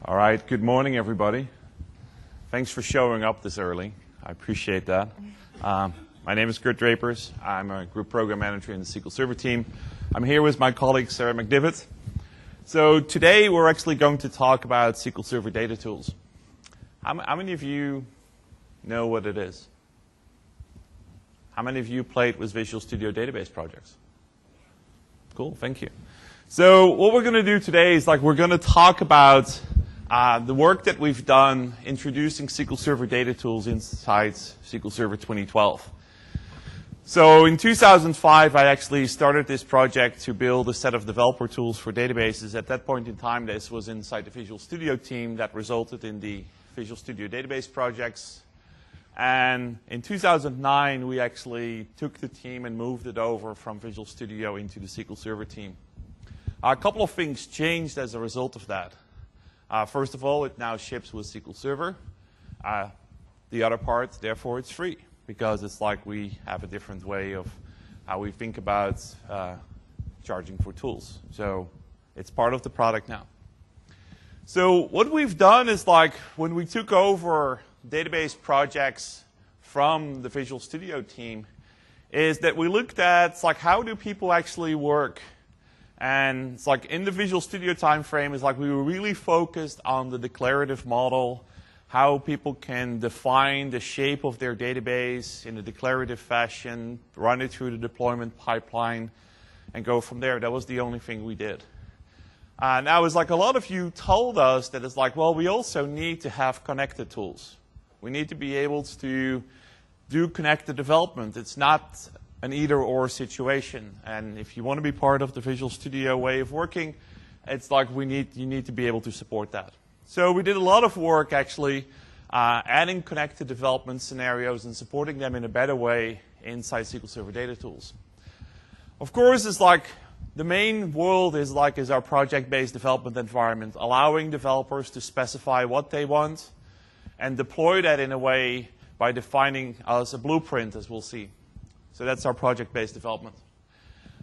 All right, good morning, everybody. Thanks for showing up this early. I appreciate that. My name is Kurt Drapers. I'm a group program manager in the SQL Server team. I'm here with my colleague, Sarah McDivitt. So today, we're actually going to talk about SQL Server data tools. How many of you know what it is? How many of you played with Visual Studio database projects? Cool, thank you. So what we're going to do today is we're going to talk about the work that we've done introducing SQL Server data tools inside SQL Server 2012. So in 2005, I actually started this project to build a set of developer tools for databases. At that point in time, this was inside the Visual Studio team that resulted in the Visual Studio database projects. And in 2009, we actually took the team and moved it over from Visual Studio into the SQL Server team. A couple of things changed as a result of that. First of all, it now ships with SQL Server. The other part, therefore, it's free because it's like we have a different way of how we think about charging for tools. So it's part of the product now. So what we've done is when we took over database projects from the Visual Studio team is that we looked at how do people actually work. And it's in the Visual Studio time frame, it's we were really focused on the declarative model, how people can define the shape of their database in a declarative fashion, run it through the deployment pipeline, and go from there. That was the only thing we did. Now, it's a lot of you told us that it's well, we also need to have connected tools. We need to be able to do connected development. It's not an either-or situation. And if you want to be part of the Visual Studio way of working, it's you need to be able to support that. So we did a lot of work, actually, adding connected development scenarios and supporting them in a better way inside SQL Server data tools. Of course, it's the main world is our project-based development environment, allowing developers to specify what they want and deploy that in a way by defining as a blueprint, as we'll see. So that's our project-based development.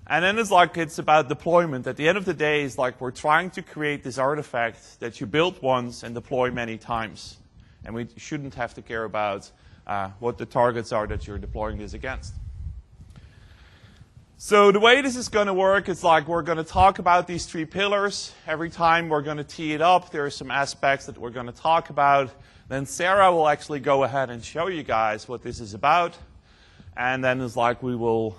And then it's about deployment. At the end of the day, it's we're trying to create this artifact that you build once and deploy many times. And we shouldn't have to care about what the targets are that you're deploying this against. So the way this is going to work is we're going to talk about these three pillars. Every time we're going to tee it up, there are some aspects that we're going to talk about. Then Sarah will actually go ahead and show you guys what this is about. And then it's we will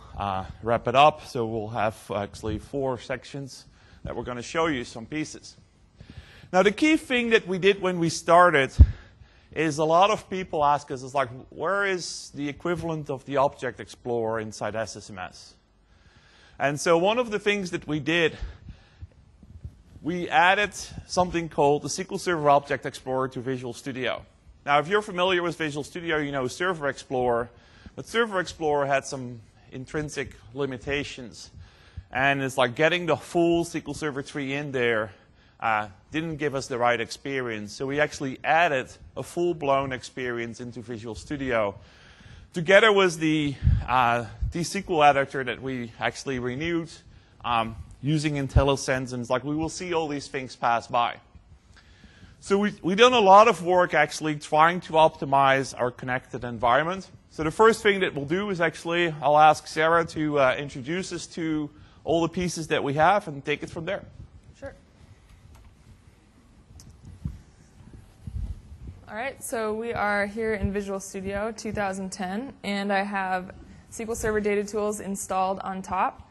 wrap it up. So we'll have actually 4 sections that we're going to show you some pieces. Now, the key thing that we did when we started is a lot of people ask us, where is the equivalent of the Object Explorer inside SSMS? And so one of the things that we did, we added something called the SQL Server Object Explorer to Visual Studio. Now, if you're familiar with Visual Studio, you know Server Explorer. But Server Explorer had some intrinsic limitations. And it's getting the full SQL Server tree in there didn't give us the right experience. So we actually added a full-blown experience into Visual Studio, together with the SQL editor that we actually renewed using IntelliSense. And it's we will see all these things pass by. So we've done a lot of work actually trying to optimize our connected environment. So the first thing that we'll do is actually, I'll ask Sarah to introduce us to all the pieces that we have and take it from there. Sure. All right, so we are here in Visual Studio 2010, and I have SQL Server data tools installed on top.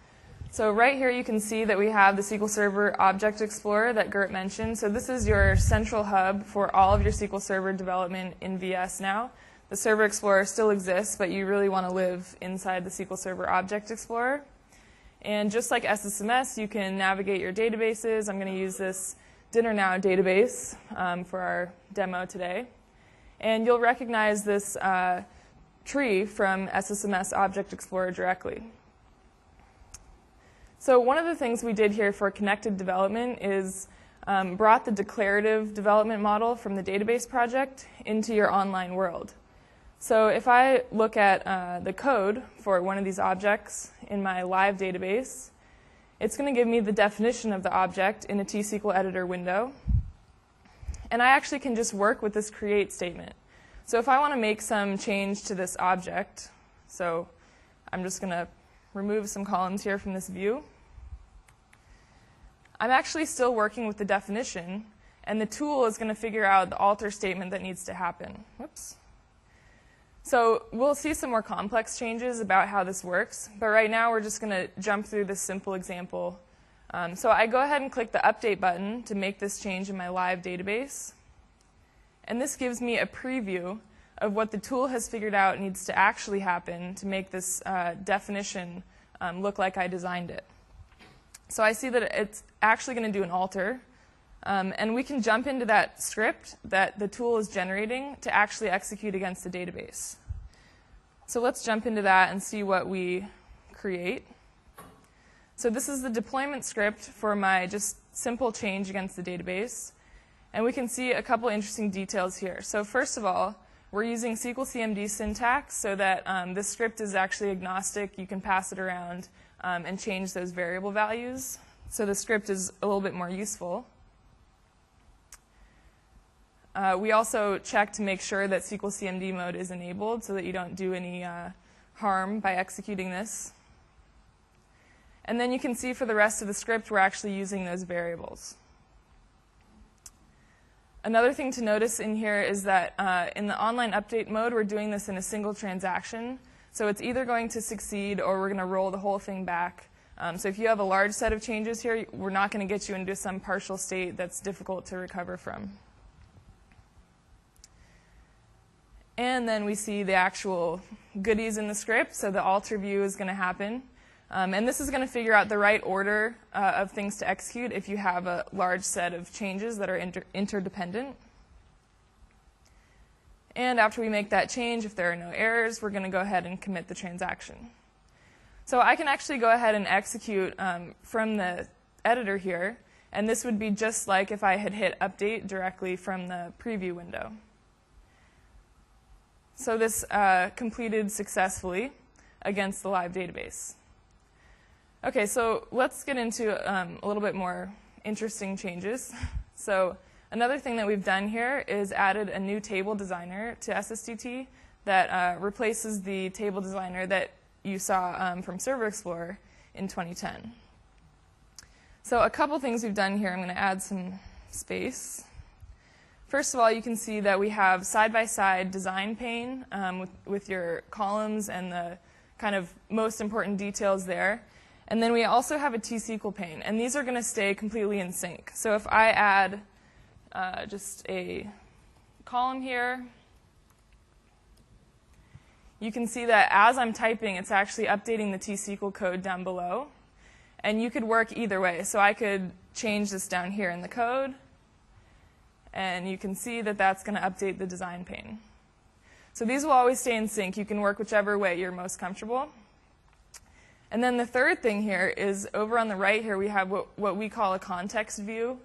So right here you can see that we have the SQL Server Object Explorer that Gert mentioned. So this is your central hub for all of your SQL Server development in VS now. The Server Explorer still exists, but you really want to live inside the SQL Server Object Explorer. And just like SSMS, you can navigate your databases. I'm going to use this Dinner Now database for our demo today. And you'll recognize this tree from SSMS Object Explorer directly. So one of the things we did here for connected development is brought the declarative development model from the database project into your online world. So if I look at the code for one of these objects in my live database, it's going to give me the definition of the object in a T-SQL editor window. And I actually can just work with this create statement. So if I want to make some change to this object, so I'm just going to remove some columns here from this view. I'm actually still working with the definition, and the tool is going to figure out the alter statement that needs to happen. Whoops. So we'll see some more complex changes about how this works, but right now we're just going to jump through this simple example. So I go ahead and click the update button to make this change in my live database. And this gives me a preview of what the tool has figured out needs to actually happen to make this definition look like I designed it. So I see that it's actually going to do an alter. And we can jump into that script that the tool is generating to actually execute against the database. So let's jump into that and see what we create. So this is the deployment script for my just simple change against the database. And we can see a couple interesting details here. So first of all, we're using SQL CMD syntax so that this script is actually agnostic. You can pass it around and change those variable values. So the script is a little bit more useful. We also check to make sure that SQL CMD mode is enabled so that you don't do any harm by executing this. And then you can see for the rest of the script, we're actually using those variables. Another thing to notice in here is that in the online update mode, we're doing this in a single transaction. So it's either going to succeed or we're going to roll the whole thing back. So if you have a large set of changes here, we're not going to get you into some partial state that's difficult to recover from. And then we see the actual goodies in the script. So the alter view is going to happen. And this is going to figure out the right order of things to execute if you have a large set of changes that are interdependent. And after we make that change, if there are no errors, we're going to go ahead and commit the transaction. So I can actually go ahead and execute from the editor here. And this would be just like if I had hit update directly from the preview window. So this completed successfully against the live database. Okay, so let's get into a little bit more interesting changes. So another thing that we've done here is added a new table designer to SSDT that replaces the table designer that you saw from Server Explorer in 2010. So a couple things we've done here. I'm going to add some space. First of all, you can see that we have side-by-side design pane with your columns and the kind of most important details there. And then we also have a T-SQL pane, and these are going to stay completely in sync. So if I add just a column here, you can see that as I'm typing, it's actually updating the T-SQL code down below. And you could work either way. So I could change this down here in the code, and you can see that that's going to update the design pane. So these will always stay in sync. You can work whichever way you're most comfortable. And then the third thing here is over on the right here, we have what we call a context view.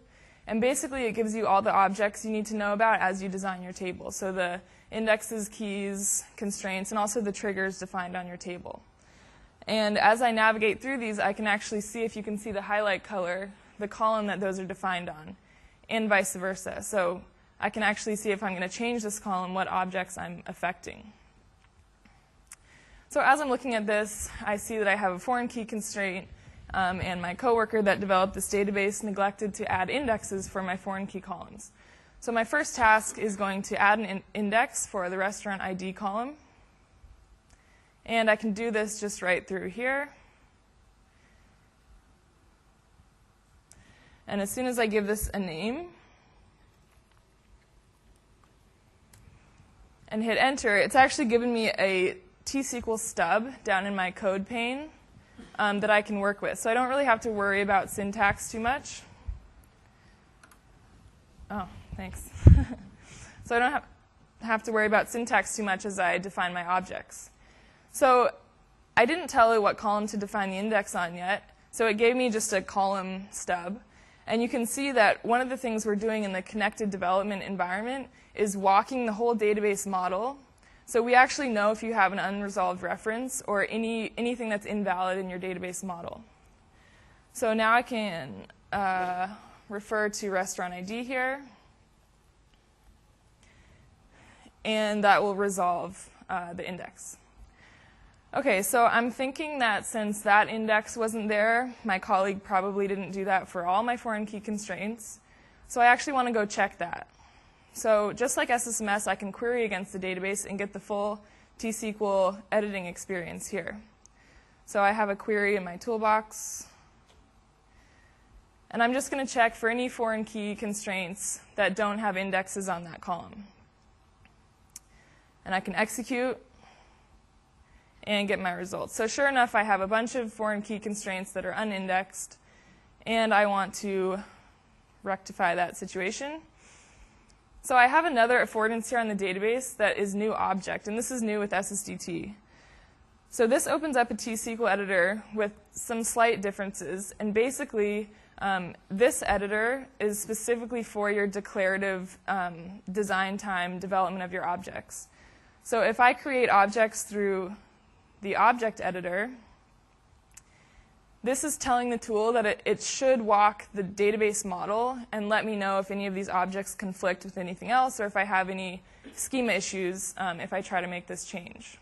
And basically, it gives you all the objects you need to know about as you design your table. So the indexes, keys, constraints, and also the triggers defined on your table. And as I navigate through these, I can actually see, if you can see the highlight color, the column that those are defined on, and vice versa. So I can actually see if I'm going to change this column, what objects I'm affecting. So as I'm looking at this, I see that I have a foreign key constraint, and my coworker that developed this database neglected to add indexes for my foreign key columns. So my first task is going to add an index for the restaurant ID column. And I can do this just right through here. And as soon as I give this a name and hit enter, it's actually given me a T-SQL stub down in my code pane that I can work with. So I don't really have to worry about syntax too much. Oh, thanks. So I don't have to worry about syntax too much as I define my objects. So I didn't tell it what column to define the index on yet, so it gave me just a column stub. And you can see that one of the things we're doing in the connected development environment is walking the whole database model. So we actually know if you have an unresolved reference or anything that's invalid in your database model. So now I can refer to restaurant ID here. and that will resolve the index. Okay, so I'm thinking that since that index wasn't there, my colleague probably didn't do that for all my foreign key constraints. So I actually want to go check that. So just like SSMS, I can query against the database and get the full T-SQL editing experience here. So I have a query in my toolbox. And I'm just going to check for any foreign key constraints that don't have indexes on that column. And I can execute and get my results. So sure enough, I have a bunch of foreign key constraints that are unindexed, and I want to rectify that situation. So I have another affordance here on the database that is new object, and this is new with SSDT. So this opens up a T-SQL editor with some slight differences, and basically this editor is specifically for your declarative design time development of your objects. So if I create objects through the object editor, this is telling the tool that it should walk the database model and let me know if any of these objects conflict with anything else or if I have any schema issues if I try to make this change.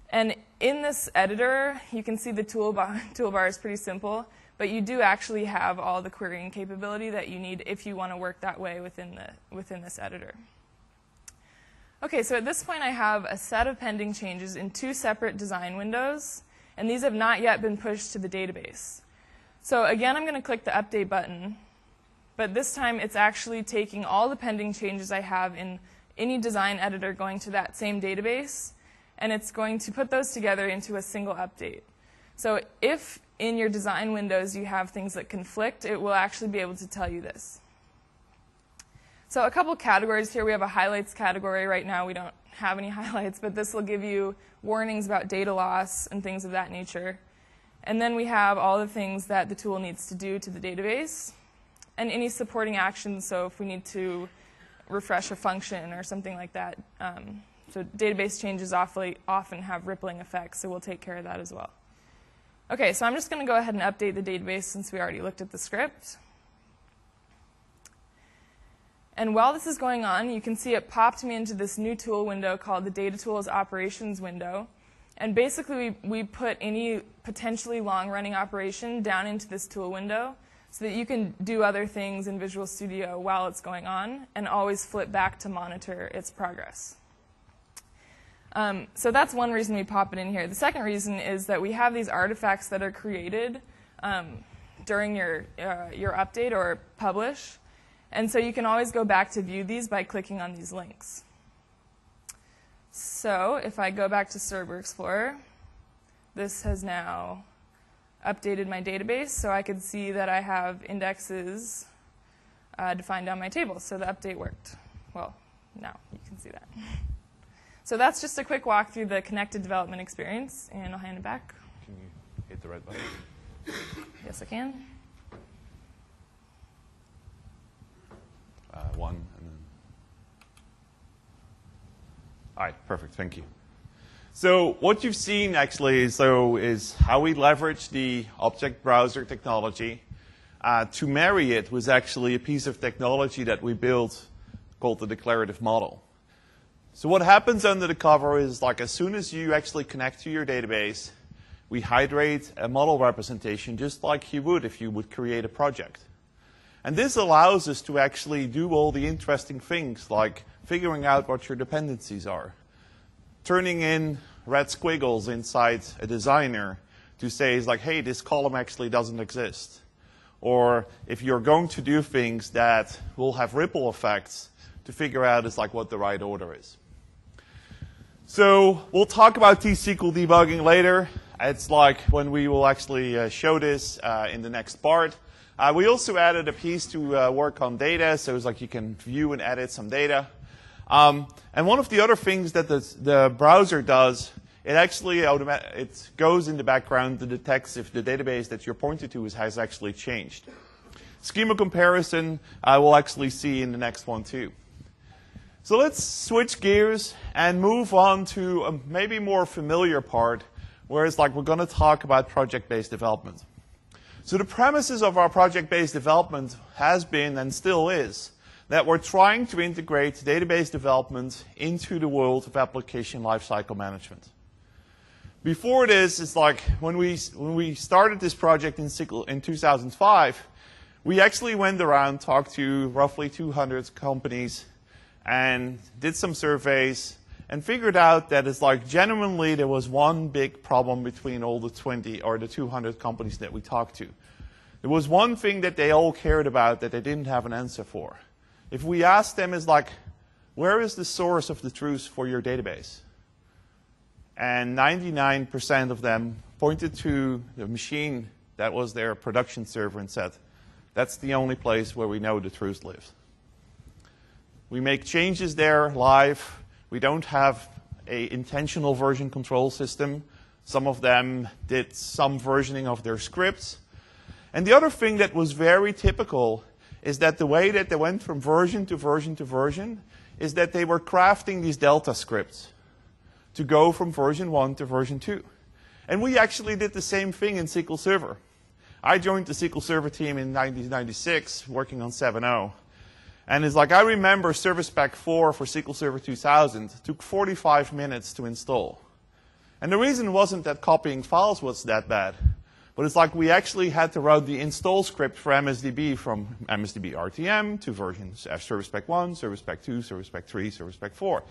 And in this editor, you can see the toolbar is pretty simple, but you do actually have all the querying capability that you need if you want to work that way within this editor. Okay, so at this point I have a set of pending changes in two separate design windows, and these have not yet been pushed to the database. So again, I'm going to click the Update button, but this time it's actually taking all the pending changes I have in any design editor going to that same database, and it's going to put those together into a single update. So if in your design windows you have things that conflict, it will actually be able to tell you this. So a couple categories here. We have a highlights category. Right now we don't have any highlights, but this will give you warnings about data loss and things of that nature. And then we have all the things that the tool needs to do to the database and any supporting actions, so if we need to refresh a function or something like that. So database changes often have rippling effects, so we'll take care of that as well. Okay, so I'm just going to go ahead and update the database since we already looked at the script. And while this is going on, you can see it popped me into this new tool window called the Data Tools Operations window. And basically, we put any potentially long-running operation down into this tool window so that you can do other things in Visual Studio while it's going on and always flip back to monitor its progress. So that's one reason we pop it in here. The second reason is that we have these artifacts that are created during your update or publish. And so you can always go back to view these by clicking on these links. So if I go back to Server Explorer, this has now updated my database, so I could see that I have indexes defined on my table. So the update worked. Well, now you can see that. So that's just a quick walk through the connected development experience, and I'll hand it back. Can you hit the red button? Yes, I can. One, and then. All right, perfect. Thank you. So what you've seen actually is how we leverage the object browser technology to marry it with actually a piece of technology that we built called the declarative model. So what happens under the cover is, like, as soon as you actually connect to your database, we hydrate a model representation just like you would if you would create a project. And this allows us to actually do all the interesting things like figuring out what your dependencies are, turning in red squiggles inside a designer to say, is like, hey, this column actually doesn't exist. Or if you're going to do things that will have ripple effects, to figure out is like what the right order is. So we'll talk about T-SQL debugging later. It's like when we will actually show this in the next part. We also added a piece to work on data, so it's like you can view and edit some data. And one of the other things that the browser does, it actually it goes in the background to detect if the database that you're pointed to has actually changed. Schema comparison we'll actually see in the next one too. So let's switch gears and move on to a maybe more familiar part, where it's like we're going to talk about project-based development. So the premises of our project-based development has been and still is that we're trying to integrate database development into the world of application lifecycle management. Before this, it's like when we started this project in 2005, we actually went around, talked to roughly 200 companies, and did some surveys, and figured out that it's like genuinely there was one big problem between all the 20 or the 200 companies that we talked to. There was one thing that they all cared about that they didn't have an answer for. If we asked them, is like, where is the source of the truth for your database? And 99% of them pointed to the machine that was their production server and said, that's the only place where we know the truth lives. We make changes there live. We don't have an intentional version control system. Some of them did some versioning of their scripts. And the other thing that was very typical is that the way that they went from version to version to version is that they were crafting these Delta scripts to go from version 1 to version 2. And we actually did the same thing in SQL Server. I joined the SQL Server team in 1996, working on 7.0. And it's like, I remember Service Pack 4 for SQL Server 2000 took 45 minutes to install. And the reason wasn't that copying files was that bad. But it's like we actually had to write the install script for MSDB from MSDB RTM to versions Service Pack 1, Service Pack 2, Service Pack 3, Service Pack 4.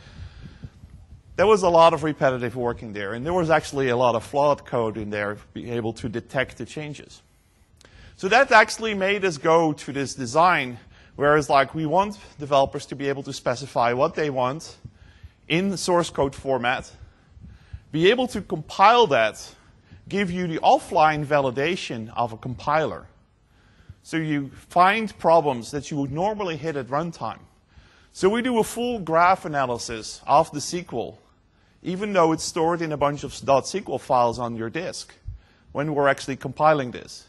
There was a lot of repetitive work in there, and there was actually a lot of flawed code in there to be able to detect the changes. So that actually made us go to this design, whereas like we want developers to be able to specify what they want in the source code format, be able to compile that, give you the offline validation of a compiler. So you find problems that you would normally hit at runtime. So we do a full graph analysis of the SQL, even though it's stored in a bunch of .SQL files on your disk when we're actually compiling this.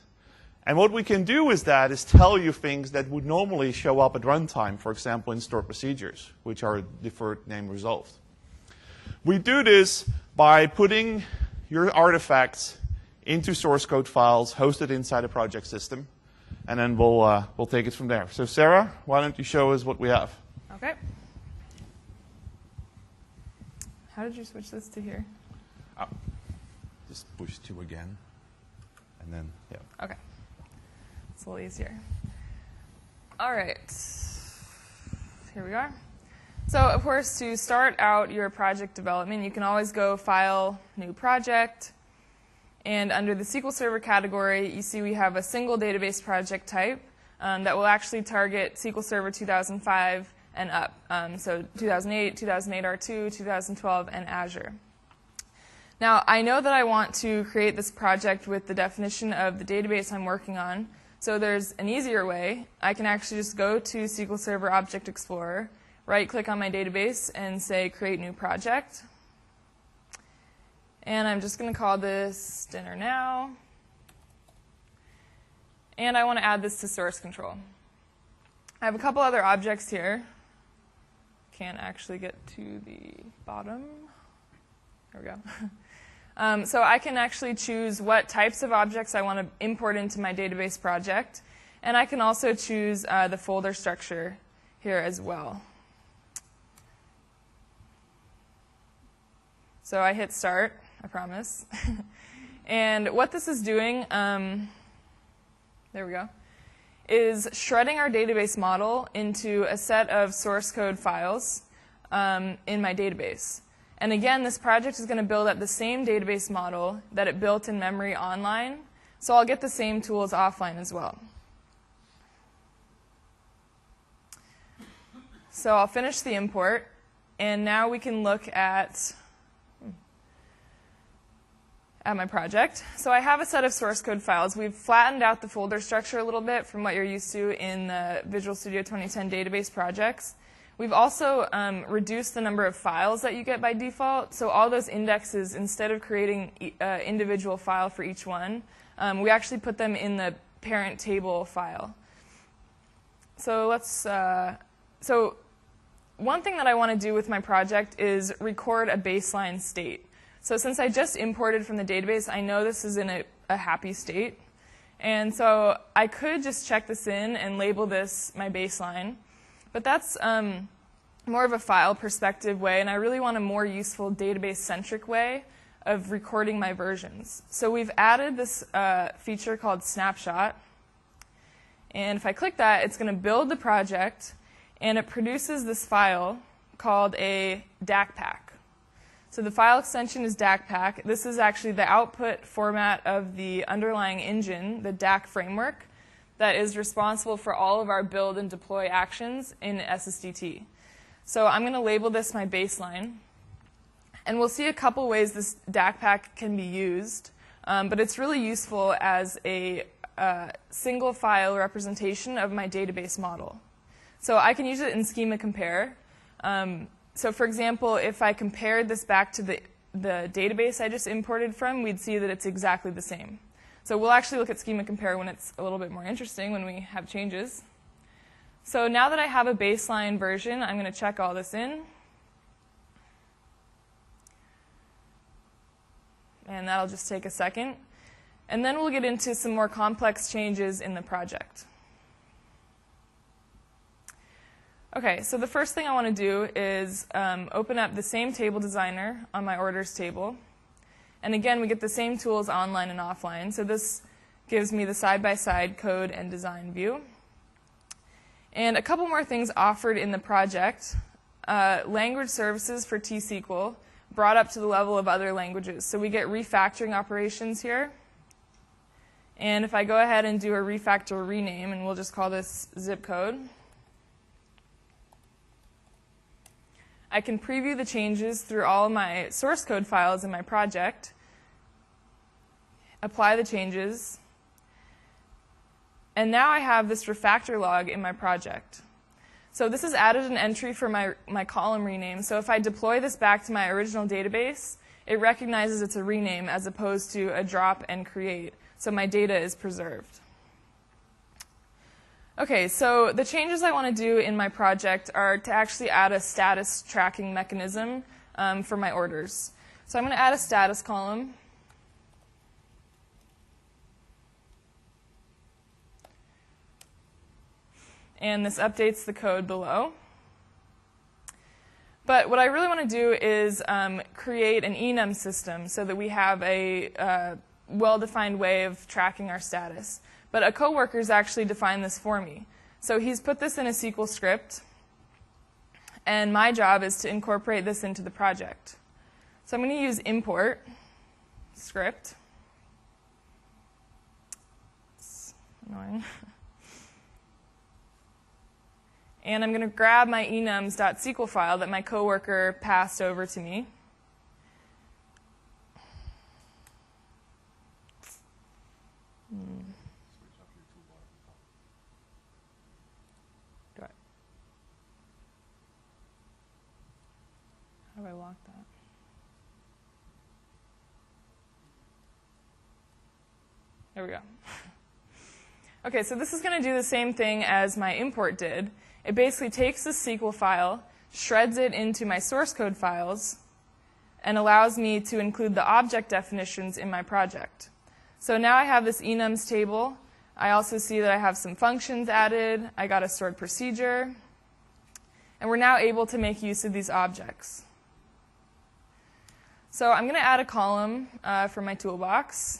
And what we can do is tell you things that would normally show up at runtime, for example, in stored procedures, which are deferred name resolved. We do this by putting your artifacts into source code files hosted inside a project system, and then we'll take it from there. So Sarah, why don't you show us what we have? Okay. How did you switch this to here? Just push 2 again, and then, yeah. Okay. It's a little easier. All right. Here we are. So, of course, to start out your project development, you can always go File, New Project. And under the SQL Server category, you see we have a single database project type that will actually target SQL Server 2005 and up. So 2008, 2008 R2, 2012, and Azure. Now, I know that I want to create this project with the definition of the database I'm working on. So there's an easier way. I can actually just go to SQL Server Object Explorer, right-click on my database, and say Create New Project. And I'm just going to call this Dinner Now. And I want to add this to source control. I have a couple other objects here. Can't actually get to the bottom. There we go. So I can actually choose what types of objects I want to import into my database project. And I can also choose the folder structure here as well. So I hit Start, I promise. And what this is doing, there we go, is shredding our database model into a set of source code files in my database. And again, this project is going to build up the same database model that it built in memory online, so I'll get the same tools offline as well. So I'll finish the import, and now we can look at my project. So I have a set of source code files. We've flattened out the folder structure a little bit from what you're used to in the Visual Studio 2010 database projects. We've also reduced the number of files that you get by default. So all those indexes, instead of creating an individual file for each one, we actually put them in the parent table file. So so one thing that I want to do with my project is record a baseline state. So since I just imported from the database, I know this is in a happy state. And so I could just check this in and label this my baseline. But that's more of a file perspective way, and I really want a more useful database-centric way of recording my versions. So we've added this feature called Snapshot. And if I click that, it's going to build the project, and it produces this file called a DACPack. So the file extension is DACPack. This is actually the output format of the underlying engine, the DAC framework, that is responsible for all of our build and deploy actions in SSDT. So I'm going to label this my baseline. And we'll see a couple ways this DACPack can be used, but it's really useful as a single file representation of my database model. So I can use it in schema compare. So for example, if I compared this back to the database I just imported from, we'd see that it's exactly the same. So we'll actually look at schema compare when it's a little bit more interesting, when we have changes. So now that I have a baseline version, I'm going to check all this in. And that'll just take a second. And then we'll get into some more complex changes in the project. Okay, so the first thing I want to do is open up the same table designer on my orders table. And again, we get the same tools online and offline. So this gives me the side-by-side code and design view. And a couple more things offered in the project. Language services for T-SQL brought up to the level of other languages. So we get refactoring operations here. And if I go ahead and do a refactor rename, and we'll just call this zip code, I can preview the changes through all of my source code files in my project, apply the changes, and now I have this refactor log in my project. So this has added an entry for my column rename. So if I deploy this back to my original database, it recognizes it's a rename as opposed to a drop and create. So my data is preserved. Okay, so the changes I want to do in my project are to actually add a status tracking mechanism for my orders. So I'm going to add a status column. And this updates the code below. But what I really want to do is create an enum system so that we have a well-defined way of tracking our status. But a coworker's actually defined this for me. So he's put this in a SQL script, and my job is to incorporate this into the project. So I'm going to use import script. It's annoying. And I'm going to grab my enums.sql file that my coworker passed over to me. How do I lock that? There we go. Okay, so this is going to do the same thing as my import did. It basically takes this SQL file, shreds it into my source code files, and allows me to include the object definitions in my project. So now I have this enums table. I also see that I have some functions added. I got a stored procedure. And we're now able to make use of these objects. So I'm going to add a column for my toolbox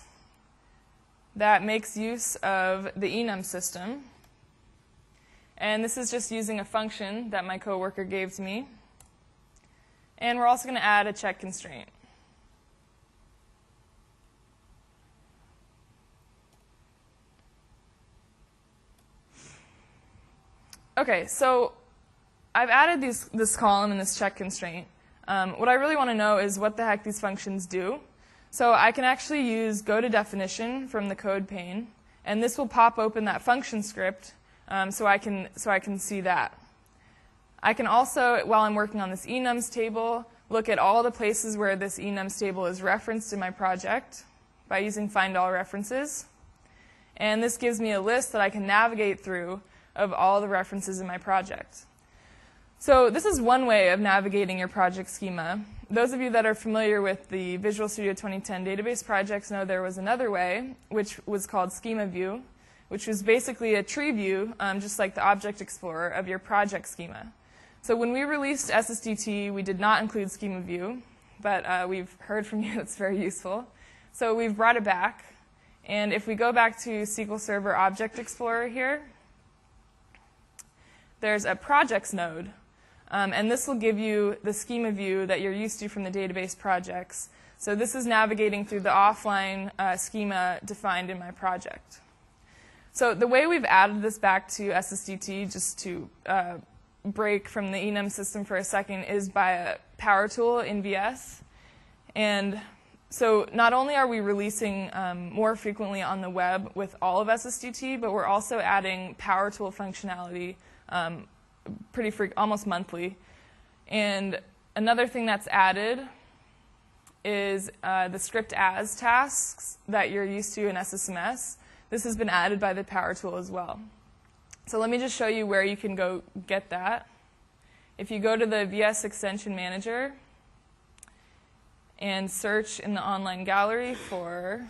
that makes use of the enum system. And this is just using a function that my coworker gave to me. And we're also going to add a check constraint. Okay, so I've added this column and this check constraint. What I really want to know is what the heck these functions do. So I can actually use go to definition from the code pane, and this will pop open that function script so I can see that. I can also, while I'm working on this enums table, look at all the places where this enums table is referenced in my project by using find all references. And this gives me a list that I can navigate through of all the references in my project. So this is one way of navigating your project schema. Those of you that are familiar with the Visual Studio 2010 database projects know there was another way, which was called Schema View, which was basically a tree view, just like the Object Explorer, of your project schema. So when we released SSDT, we did not include schema view, but we've heard from you it's very useful. So we've brought it back. And if we go back to SQL Server Object Explorer here, there's a projects node. And this will give you the schema view that you're used to from the database projects. So this is navigating through the offline schema defined in my project. So the way we've added this back to SSDT, just to break from the enum system for a second, is by a power tool in VS. And so not only are we releasing more frequently on the web with all of SSDT, but we're also adding power tool functionality almost monthly. And another thing that's added is the script as tasks that you're used to in SSMS. This has been added by the power tool as well. So let me just show you where you can go get that. If you go to the VS Extension Manager and search in the online gallery for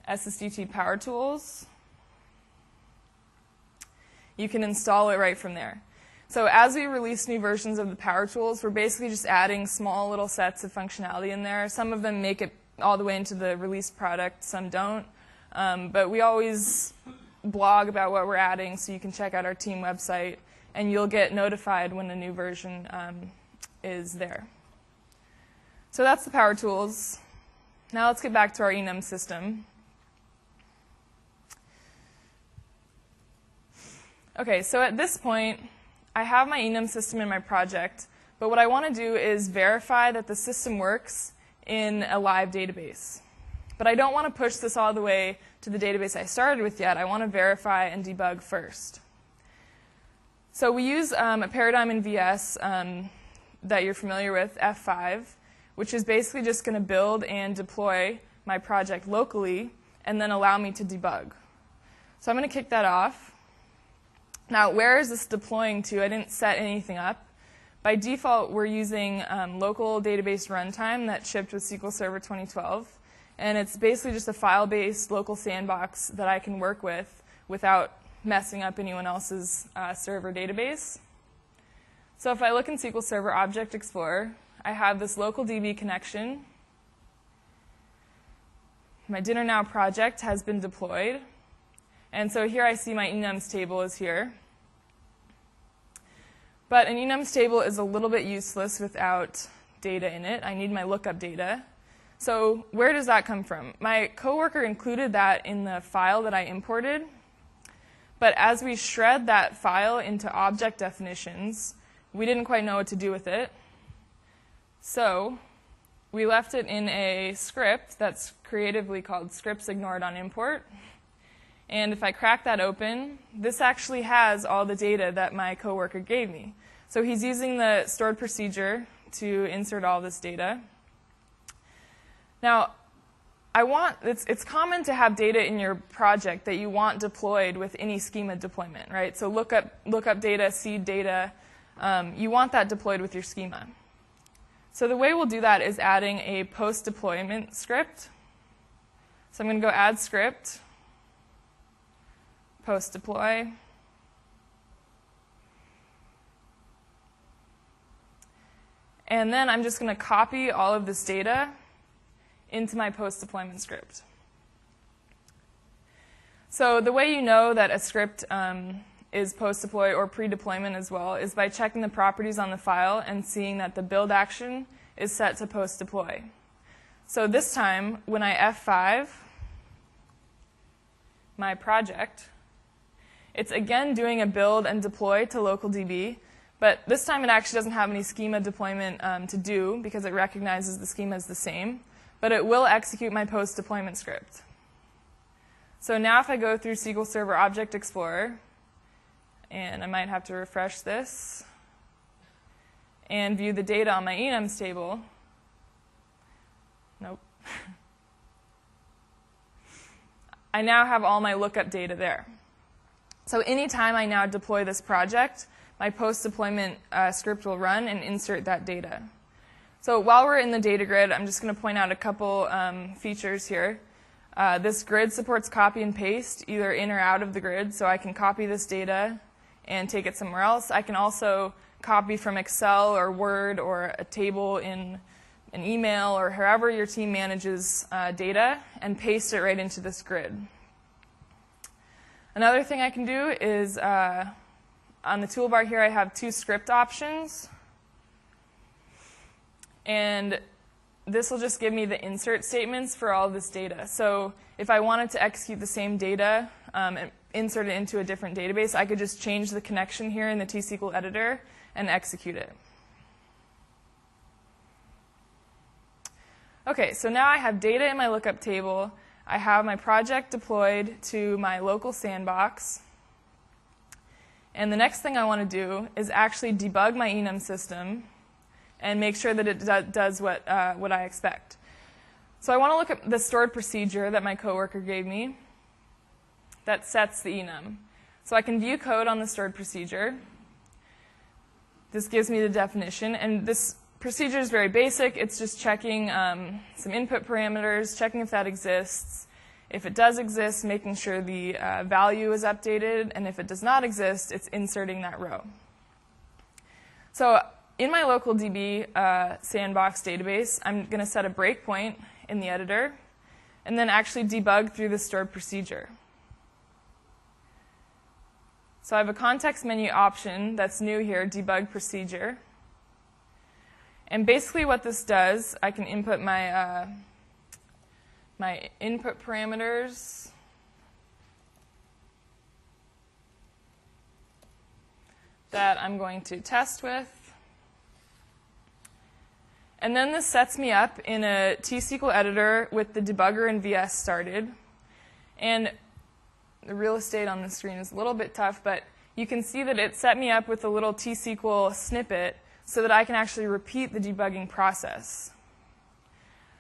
SSDT Power Tools, you can install it right from there. So as we release new versions of the Power Tools, we're basically just adding small little sets of functionality in there. Some of them make it all the way into the released product, some don't. But we always blog about what we're adding, so you can check out our team website, and you'll get notified when a new version is there. So that's the Power Tools. Now let's get back to our enum system. Okay, so at this point, I have my enum system in my project, but what I want to do is verify that the system works in a live database. But I don't want to push this all the way to the database I started with yet. I want to verify and debug first. So we use a paradigm in VS that you're familiar with, F5, which is basically just going to build and deploy my project locally and then allow me to debug. So I'm going to kick that off. Now, where is this deploying to? I didn't set anything up. By default, we're using local database runtime that shipped with SQL Server 2012. And it's basically just a file-based local sandbox that I can work with without messing up anyone else's server database. So if I look in SQL Server Object Explorer, I have this local DB connection. My Dinner Now project has been deployed. And so here I see my enums table is here. But an enums table is a little bit useless without data in it. I need my lookup data. So where does that come from? My coworker included that in the file that I imported. But as we shred that file into object definitions, we didn't quite know what to do with it. So we left it in a script that's creatively called scripts ignored on import. And if I crack that open, this actually has all the data that my coworker gave me. So he's using the stored procedure to insert all this data. Now, it's common to have data in your project that you want deployed with any schema deployment, right? So lookup data, seed data, you want that deployed with your schema. So the way we'll do that is adding a post-deployment script. So I'm going to go add script, post-deploy. And then I'm just going to copy all of this data into my post-deployment script. So the way you know that a script is post-deploy or pre-deployment as well is by checking the properties on the file and seeing that the build action is set to post-deploy. So this time, when I F5 my project, it's again doing a build and deploy to local DB, but this time it actually doesn't have any schema deployment to do because it recognizes the schema is the same. But it will execute my post-deployment script. So now if I go through SQL Server Object Explorer, and I might have to refresh this, and view the data on my enums table, nope. I now have all my lookup data there. So anytime I now deploy this project, my post-deployment script will run and insert that data. So while we're in the data grid, I'm just going to point out a couple features here. This grid supports copy and paste, either in or out of the grid, so I can copy this data and take it somewhere else. I can also copy from Excel or Word or a table in an email or however your team manages data and paste it right into this grid. Another thing I can do is on the toolbar here I have 2 script options. And this will just give me the insert statements for all of this data. So if I wanted to execute the same data and insert it into a different database, I could just change the connection here in the T-SQL editor and execute it. Okay, so now I have data in my lookup table. I have my project deployed to my local sandbox. And the next thing I want to do is actually debug my enum system and make sure that it does what I expect. So I want to look at the stored procedure that my coworker gave me that sets the enum. So I can view code on the stored procedure. This gives me the definition, and this procedure is very basic. It's just checking some input parameters, checking if that exists. If it does exist, making sure the value is updated, and if it does not exist, it's inserting that row. So in my local DB sandbox database, I'm going to set a breakpoint in the editor and then actually debug through the stored procedure. So I have a context menu option that's new here, debug procedure. And basically what this does, I can input my, my input parameters. That I'm going to test with. And then this sets me up in a T-SQL editor with the debugger and VS started. And the real estate on the screen is a little bit tough, but you can see that it set me up with a little T-SQL snippet so that I can actually repeat the debugging process.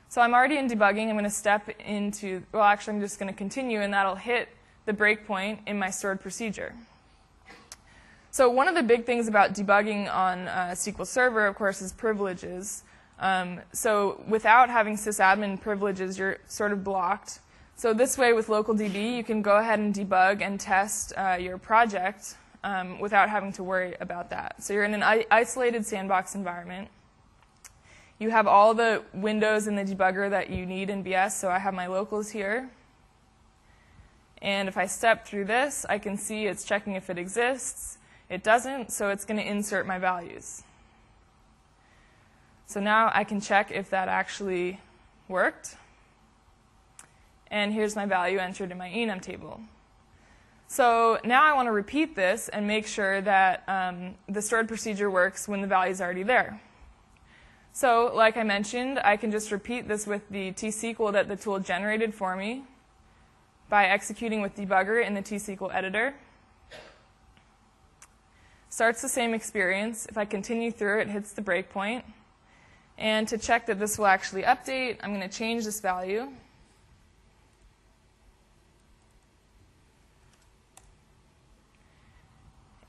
So I'm already in debugging. I'm going to step into, well, actually, I'm just going to continue, and that'll hit the breakpoint in my stored procedure. So one of the big things about debugging on SQL Server, of course, is privileges. So without having sysadmin privileges, you're sort of blocked. So this way, with local DB, you can go ahead and debug and test your project without having to worry about that. So you're in an isolated sandbox environment. You have all the windows in the debugger that you need in VS. So I have my locals here. And if I step through this, I can see it's checking if it exists. It doesn't, so it's going to insert my values. So now I can check if that actually worked. And here's my value entered in my enum table. So now I want to repeat this and make sure that the stored procedure works when the value is already there. So like I mentioned, I can just repeat this with the T-SQL that the tool generated for me by executing with debugger in the T-SQL editor. Starts the same experience. If I continue through, it hits the breakpoint. And to check that this will actually update, I'm going to change this value.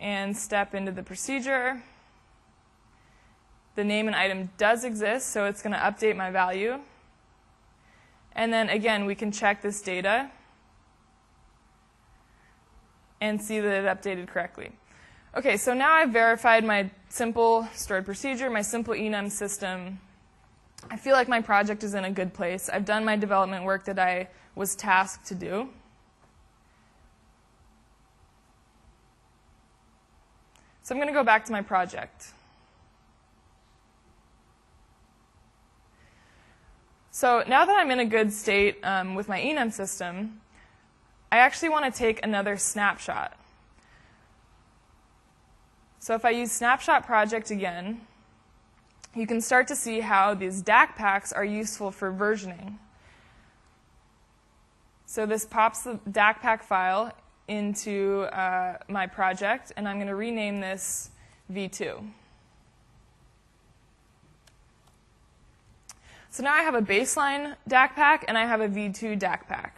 And step into the procedure. The name and item does exist, so it's going to update my value. And then again, we can check this data and see that it updated correctly. Okay, so now I've verified my simple stored procedure, my simple enum system. I feel like my project is in a good place. I've done my development work that I was tasked to do. So I'm going to go back to my project. So now that I'm in a good state with my enum system, I actually want to take another snapshot. So if I use snapshot project again, you can start to see how these DAC packs are useful for versioning. So this pops the DAC pack file into my project, and I'm going to rename this V2. So now I have a baseline DAC pack, and I have a V2 DAC pack.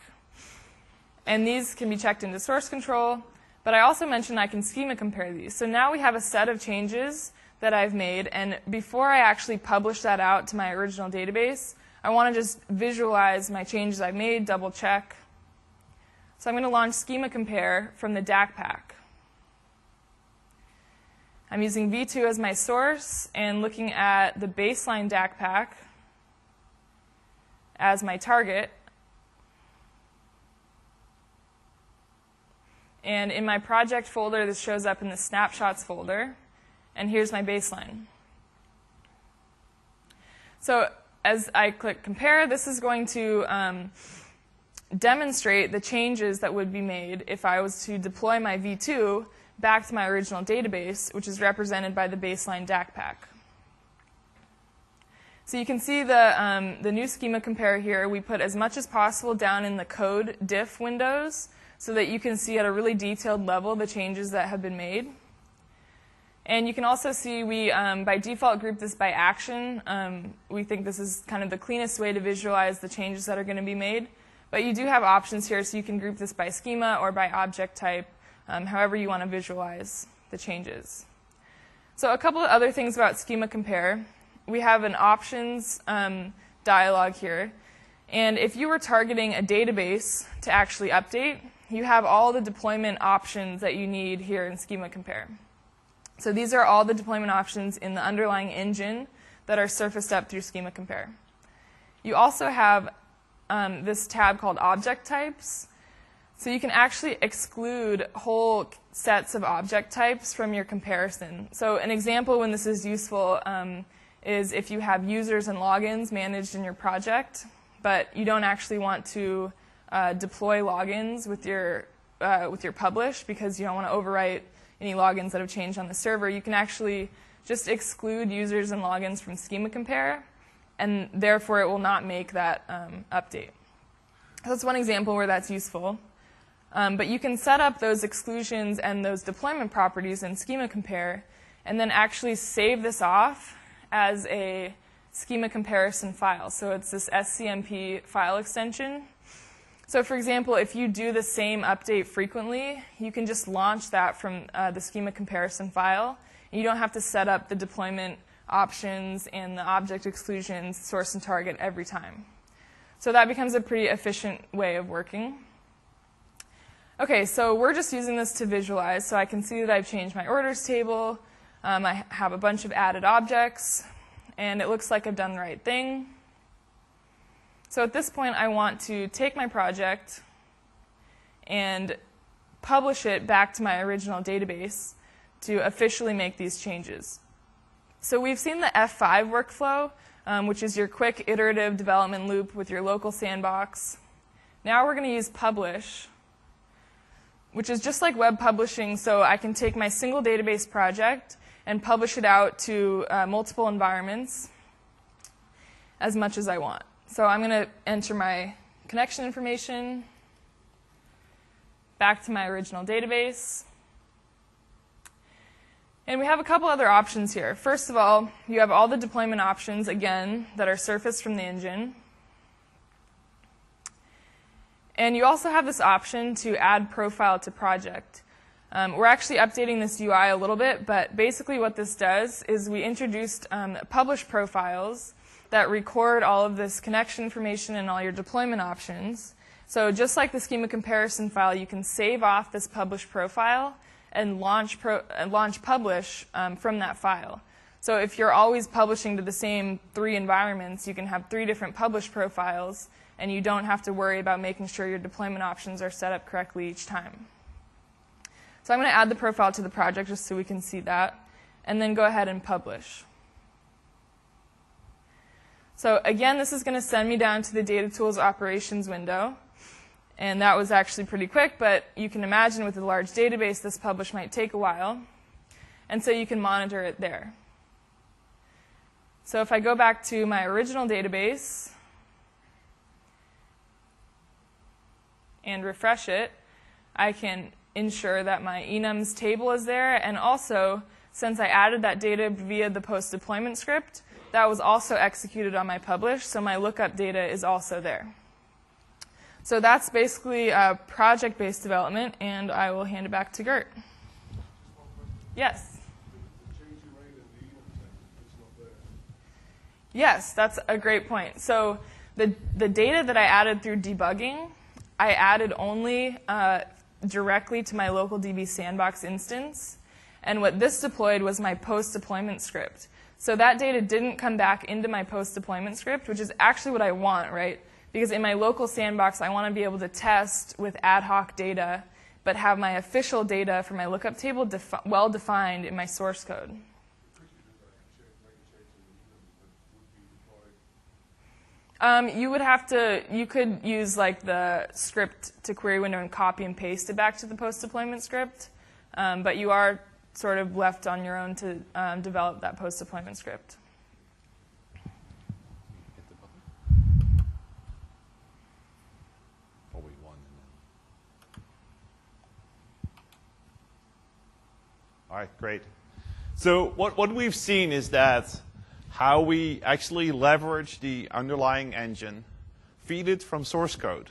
And these can be checked into source control. But I also mentioned I can schema compare these. So now we have a set of changes that I've made. And before I actually publish that out to my original database, I want to just visualize my changes I've made, double check. So I'm going to launch Schema Compare from the DAC pack. I'm using V2 as my source and looking at the baseline DAC pack as my target. And in my project folder, this shows up in the snapshots folder. And here's my baseline. So as I click compare, this is going to demonstrate the changes that would be made if I was to deploy my V2 back to my original database, which is represented by the baseline DAC pack. So you can see the new schema compare here. We put as much as possible down in the code diff windows so that you can see at a really detailed level the changes that have been made. And you can also see we, by default, group this by action. We think this is kind of the cleanest way to visualize the changes that are going to be made. But you do have options here, so you can group this by schema or by object type, however you want to visualize the changes. So a couple of other things about Schema Compare. We have an options dialog here. And if you were targeting a database to actually update, you have all the deployment options that you need here in Schema Compare. So these are all the deployment options in the underlying engine that are surfaced up through Schema Compare. You also have this tab called Object Types. So you can actually exclude whole sets of object types from your comparison. So an example when this is useful is if you have users and logins managed in your project, but you don't actually want to deploy logins with your publish because you don't want to overwrite any logins that have changed on the server. You can actually just exclude users and logins from Schema Compare, and therefore it will not make that update. So that's one example where that's useful. But you can set up those exclusions and those deployment properties in Schema Compare and then actually save this off as a schema comparison file. So it's this SCMP file extension. So for example, if you do the same update frequently, you can just launch that from the schema comparison file. You don't have to set up the deployment options and the object exclusions, source and target every time. So that becomes a pretty efficient way of working. Okay, so we're just using this to visualize. So I can see that I've changed my orders table. I have a bunch of added objects, and it looks like I've done the right thing. So at this point, I want to take my project and publish it back to my original database to officially make these changes. So we've seen the F5 workflow, which is your quick iterative development loop with your local sandbox. Now we're going to use publish, which is just like web publishing, so I can take my single database project and publish it out to multiple environments as much as I want. So I'm going to enter my connection information back to my original database. And we have a couple other options here. First of all, you have all the deployment options, again, that are surfaced from the engine. And you also have this option to add profile to project. We're actually updating this UI a little bit, but basically what this does is we introduced publish profiles that record all of this connection information and all your deployment options. So just like the schema comparison file, you can save off this publish profile and launch publish from that file. So if you're always publishing to the same 3 environments, you can have 3 different publish profiles, and you don't have to worry about making sure your deployment options are set up correctly each time. So I'm going to add the profile to the project just so we can see that, and then go ahead and publish. So again, this is going to send me down to the Data Tools Operations window. And that was actually pretty quick, but you can imagine with a large database, this publish might take a while. And so you can monitor it there. So if I go back to my original database and refresh it, I can ensure that my enums table is there. And also, since I added that data via the post-deployment script, that was also executed on my publish, so my lookup data is also there. So that's basically project-based development, and I will hand it back to Gert. Yes? Yes, that's a great point. So the data that I added through debugging, I added only directly to my local DB sandbox instance. And what this deployed was my post-deployment script. So that data didn't come back into my post-deployment script, which is actually what I want, right? Because in my local sandbox, I want to be able to test with ad hoc data, but have my official data for my lookup table well defined in my source code. You could use like the script to query window and copy and paste it back to the post-deployment script, but you are sort of left on your own to develop that post-deployment script. All right, great. So what we've seen is that how we actually leverage the underlying engine, feed it from source code.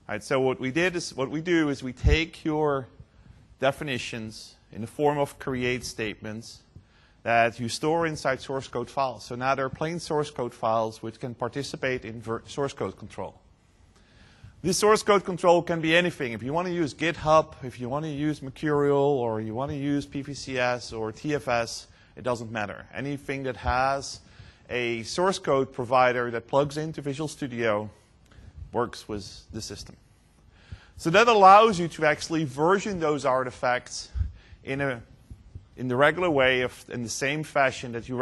All right, so what we do is we take your definitions in the form of create statements that you store inside source code files. So now there are plain source code files which can participate in source code control. This source code control can be anything. If you want to use GitHub, if you want to use Mercurial, or you want to use PVCS or TFS, it doesn't matter. Anything that has a source code provider that plugs into Visual Studio works with the system. So that allows you to actually version those artifacts in the regular way, in the same fashion that you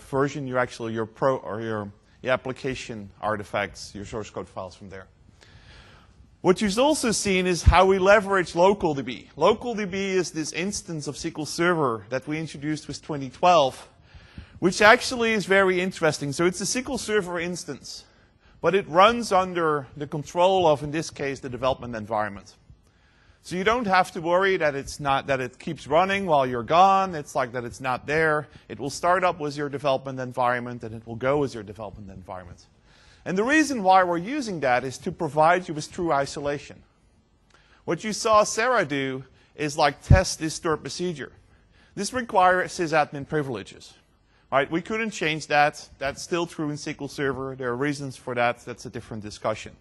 version your application artifacts, your source code files from there. What you've also seen is how we leverage LocalDB. LocalDB is this instance of SQL Server that we introduced with 2012, which actually is very interesting. So it's a SQL Server instance, but it runs under the control of, in this case, the development environment. So you don't have to worry that it keeps running while you're gone. It's like that it's not there. It will start up with your development environment, and it will go with your development environment. And the reason why we're using that is to provide you with true isolation. What you saw Sarah do is like test this stored procedure. This requires sysadmin privileges. Right? We couldn't change that. That's still true in SQL Server. There are reasons for that. That's a different discussion.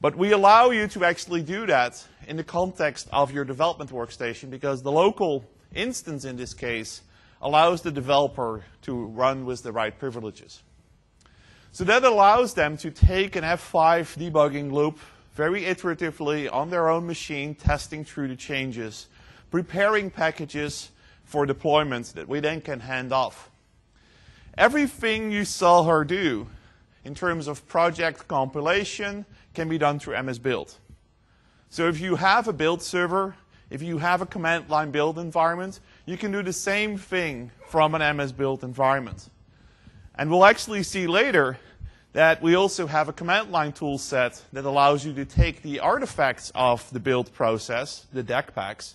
But we allow you to actually do that in the context of your development workstation because the local instance in this case allows the developer to run with the right privileges. So that allows them to take an F5 debugging loop very iteratively on their own machine, testing through the changes, preparing packages for deployments that we then can hand off. Everything you saw her do in terms of project compilation can be done through MS Build. So if you have a build server, if you have a command line build environment, you can do the same thing from an MS Build environment. And we'll actually see later that we also have a command line tool set that allows you to take the artifacts of the build process, the deck packs,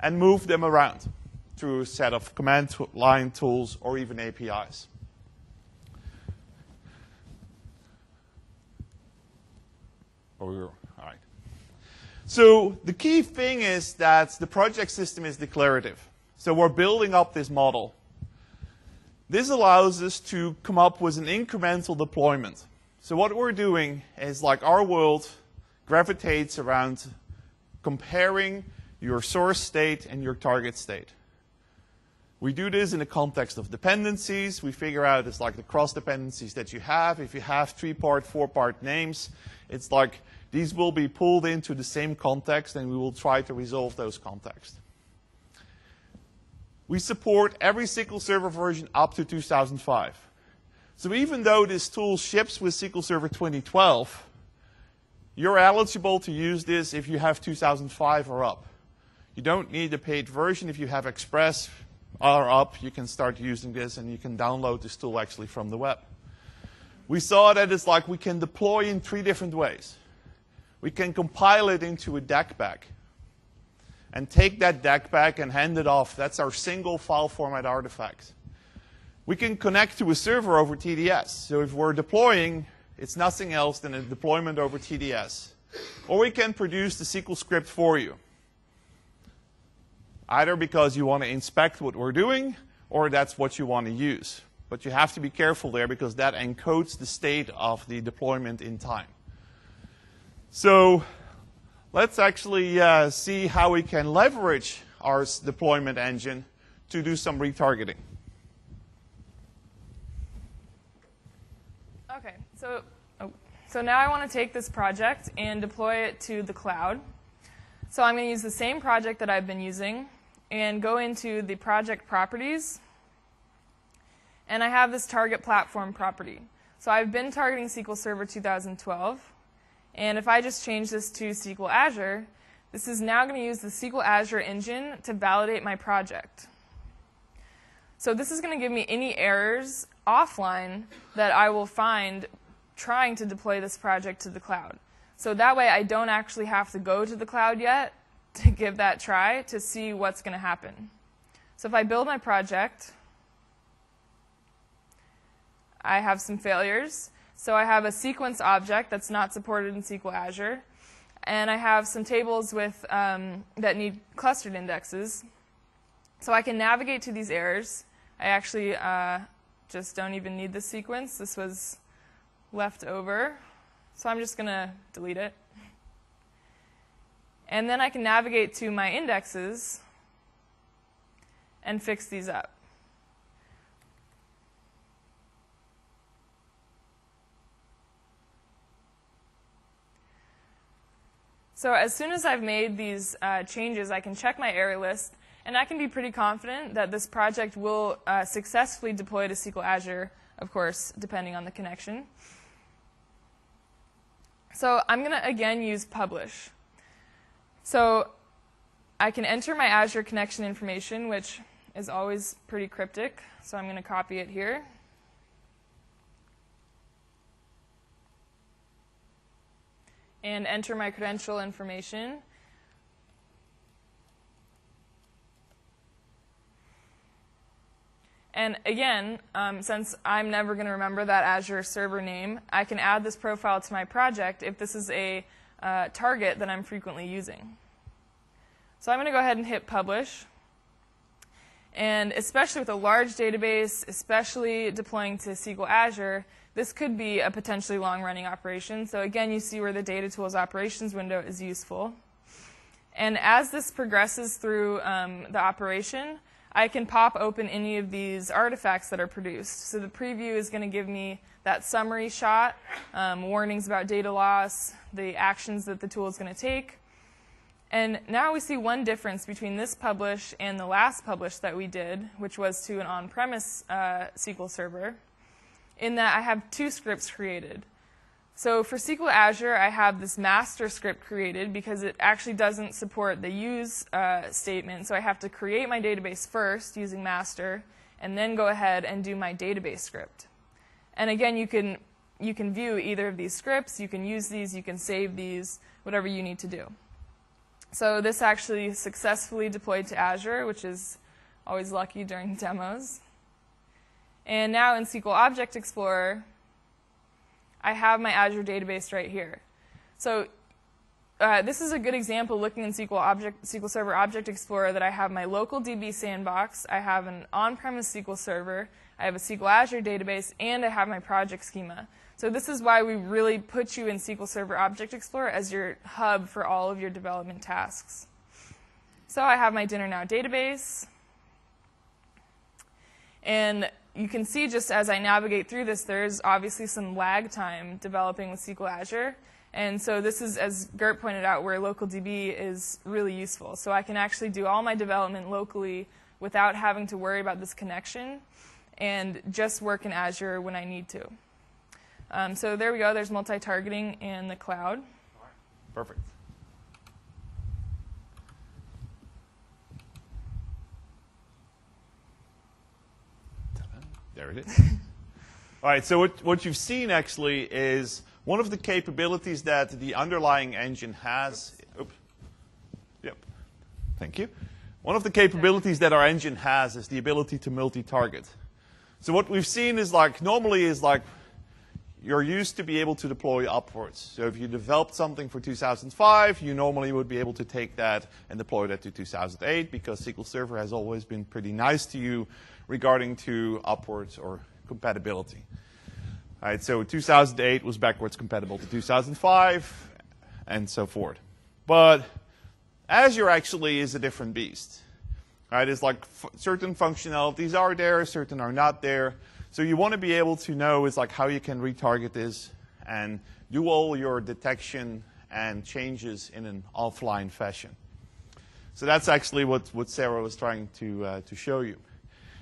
and move them around through a set of command line tools or even APIs. All right. So the key thing is that the project system is declarative. So we're building up this model. This allows us to come up with an incremental deployment. So what we're doing is like our world gravitates around comparing your source state and your target state. We do this in the context of dependencies. We figure out it's like the cross dependencies that you have. If you have 3-part, 4-part names, it's like these will be pulled into the same context and we will try to resolve those contexts. We support every SQL Server version up to 2005. So even though this tool ships with SQL Server 2012, you're eligible to use this if you have 2005 or up. You don't need a paid version. If you have Express or up, you can start using this and you can download this tool actually from the web. We saw that it's like we can deploy in 3 different ways. We can compile it into a deck pack and take that deck pack and hand it off. That's our single file format artifact. We can connect to a server over TDS. So if we're deploying, it's nothing else than a deployment over TDS. Or we can produce the SQL script for you. Either because you want to inspect what we're doing, or that's what you want to use. but you have to be careful there because that encodes the state of the deployment in time. So let's actually see how we can leverage our deployment engine to do some retargeting. Okay, so now I want to take this project and deploy it to the cloud. So I'm going to use the same project that I've been using and go into the project properties. And I have this target platform property. So I've been targeting SQL Server 2012. And if I just change this to SQL Azure, this is now going to use the SQL Azure engine to validate my project. So this is going to give me any errors offline that I will find trying to deploy this project to the cloud. So that way I don't actually have to go to the cloud yet to give that try to see what's going to happen. So if I build my project, I have some failures. So I have a sequence object that's not supported in SQL Azure. And I have some tables with, that need clustered indexes. So I can navigate to these errors. I actually just don't even need the sequence. This was left over. So I'm just going to delete it. And then I can navigate to my indexes and fix these up. So as soon as I've made these changes, I can check my error list, and I can be pretty confident that this project will successfully deploy to SQL Azure, of course, depending on the connection. So I'm going to, again, use publish. So I can enter my Azure connection information, which is always pretty cryptic. So I'm going to copy it here. And enter my credential information. And again, since I'm never going to remember that Azure server name, I can add this profile to my project if this is a target that I'm frequently using. So I'm going to go ahead and hit publish. And especially with a large database, especially deploying to SQL Azure, this could be a potentially long-running operation. So again, you see where the Data Tools operations window is useful. And as this progresses through the operation, I can pop open any of these artifacts that are produced. So the preview is going to give me that summary shot, warnings about data loss, the actions that the tool is going to take. And now we see one difference between this publish and the last publish that we did, which was to an on-premise SQL Server, in that I have two scripts created. So for SQL Azure, I have this master script created because it actually doesn't support the use statement. So I have to create my database first using master, and then go ahead and do my database script. And again, you can view either of these scripts. You can use these. You can save these, whatever you need to do. So this actually successfully deployed to Azure, which is always lucky during demos. And now in SQL Object Explorer, I have my Azure database right here. So this is a good example looking in SQL Server Object Explorer that I have my local DB sandbox, I have an on-premise SQL Server, I have a SQL Azure database, and I have my project schema. So this is why we really put you in SQL Server Object Explorer as your hub for all of your development tasks. So I have my Dinner Now database. And you can see just as I navigate through this, there's obviously some lag time developing with SQL Azure. And so this is, as Gert pointed out, where LocalDB is really useful. So I can actually do all my development locally without having to worry about this connection and just work in Azure when I need to. So there we go. There's multi-targeting in the cloud. Perfect. There it is. All right, so what you've seen actually is one of the capabilities that the underlying engine has. Oops. Yep. Thank you. One of the capabilities that our engine has is the ability to multi-target. So what we've seen is normally you're used to be able to deploy upwards. So if you developed something for 2005, you normally would be able to take that and deploy that to 2008 because SQL Server has always been pretty nice to you regarding to upwards or compatibility. All right, so 2008 was backwards compatible to 2005, and so forth. But Azure actually is a different beast. Right? It's like certain functionalities are there, certain are not there. So you want to be able to know is like how you can retarget this and do all your detection and changes in an offline fashion. So that's actually what Sarah was trying to show you.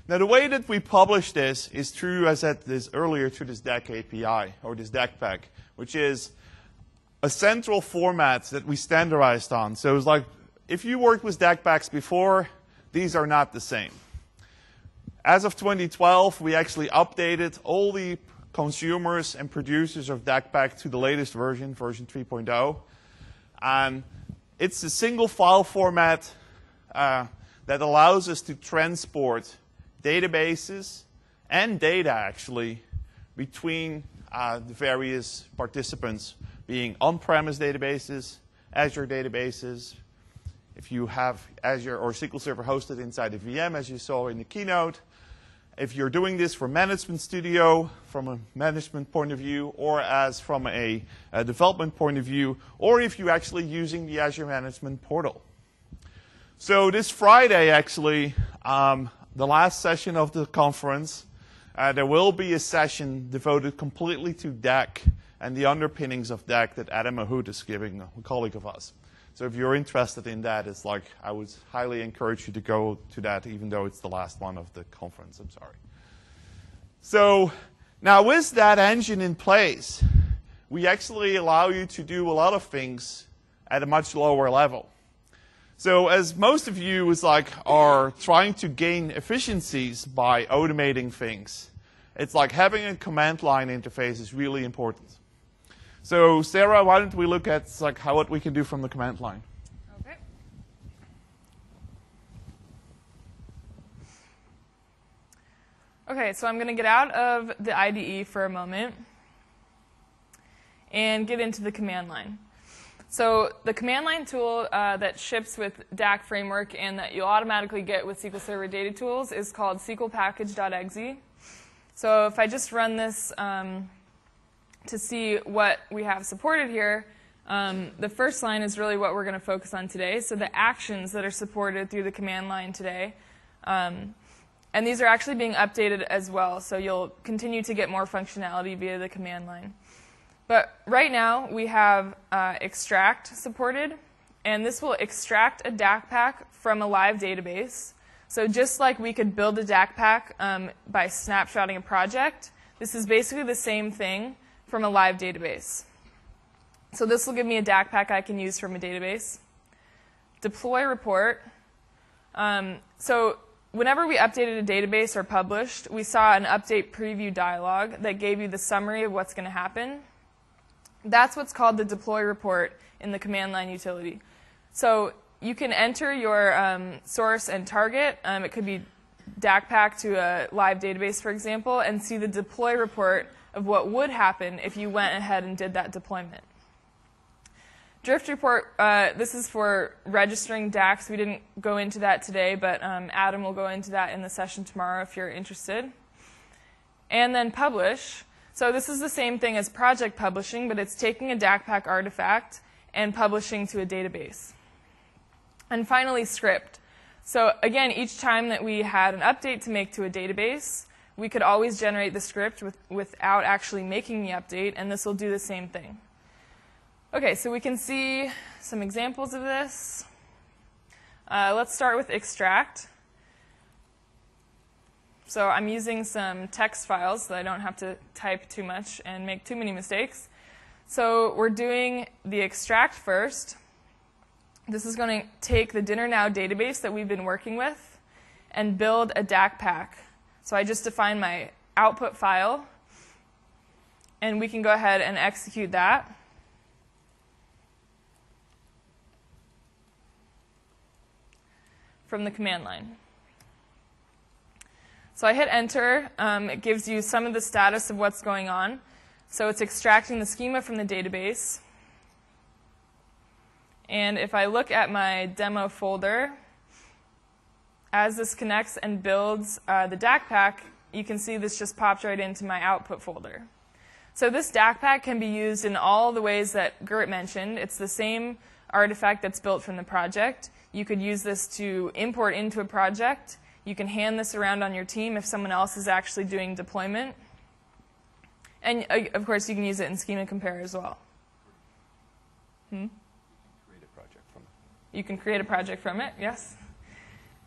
Now, the way that we publish this is through, as I said this earlier, through this DAC API, or this DAC pack, which is a central format that we standardized on. So it's like, if you worked with DAC packs before, these are not the same. As of 2012, we actually updated all the consumers and producers of DAC pack to the latest version, version 3.0. And it's a single file format that allows us to transport databases and data, actually, between the various participants, being on-premise databases, Azure databases. If you have Azure or SQL Server hosted inside a VM, as you saw in the keynote. If you're doing this for Management Studio, from a management point of view, or as from a development point of view, or if you're actually using the Azure Management Portal. So this Friday, actually, the last session of the conference, there will be a session devoted completely to DAC and the underpinnings of DAC that Adam Mahout is giving, a colleague of us. So if you're interested in that, it's like I would highly encourage you to go to that, even though it's the last one of the conference. I'm sorry. So now with that engine in place, we actually allow you to do a lot of things at a much lower level. So as most of you are trying to gain efficiencies by automating things, it's like having a command line interface is really important. So Sarah, why don't we look at what we can do from the command line? Okay. Okay, so I'm going to get out of the IDE for a moment and get into the command line. So the command line tool that ships with DAC framework and that you'll automatically get with SQL Server Data Tools is called sqlpackage.exe. So if I just run this to see what we have supported here, the first line is really what we're going to focus on today. So the actions that are supported through the command line today. And these are actually being updated as well. So you'll continue to get more functionality via the command line. But right now, we have extract supported. And this will extract a DAC pack from a live database. So just like we could build a DAC pack by snapshotting a project, this is basically the same thing from a live database. So this will give me a DAC pack I can use from a database. Deploy report. So whenever we updated a database or published, we saw an update preview dialog that gave you the summary of what's going to happen. That's what's called the deploy report in the command line utility. So you can enter your source and target. It could be DAC pack to a live database, for example, and see the deploy report of what would happen if you went ahead and did that deployment. Drift report, this is for registering DACs. We didn't go into that today, but Adam will go into that in the session tomorrow if you're interested. And then publish. So this is the same thing as project publishing, but it's taking a DAC pack artifact and publishing to a database. And finally, script. So again, each time that we had an update to make to a database, we could always generate the script without actually making the update, and this will do the same thing. Okay, so we can see some examples of this. Let's start with extract. So I'm using some text files so I don't have to type too much and make too many mistakes. So we're doing the extract first. This is going to take the Dinner Now database that we've been working with and build a DAC pack. So I just define my output file, and we can go ahead and execute that. From the command line. So I hit enter. It gives you some of the status of what's going on. So it's extracting the schema from the database. And if I look at my demo folder, as this connects and builds the DAC pack, you can see this just popped right into my output folder. So this DAC pack can be used in all the ways that Gert mentioned. It's the same artifact that's built from the project. You could use this to import into a project. You can hand this around on your team if someone else is actually doing deployment. And of course, you can use it in Schema Compare as well. Create a project from it. You can create a project from it, yes.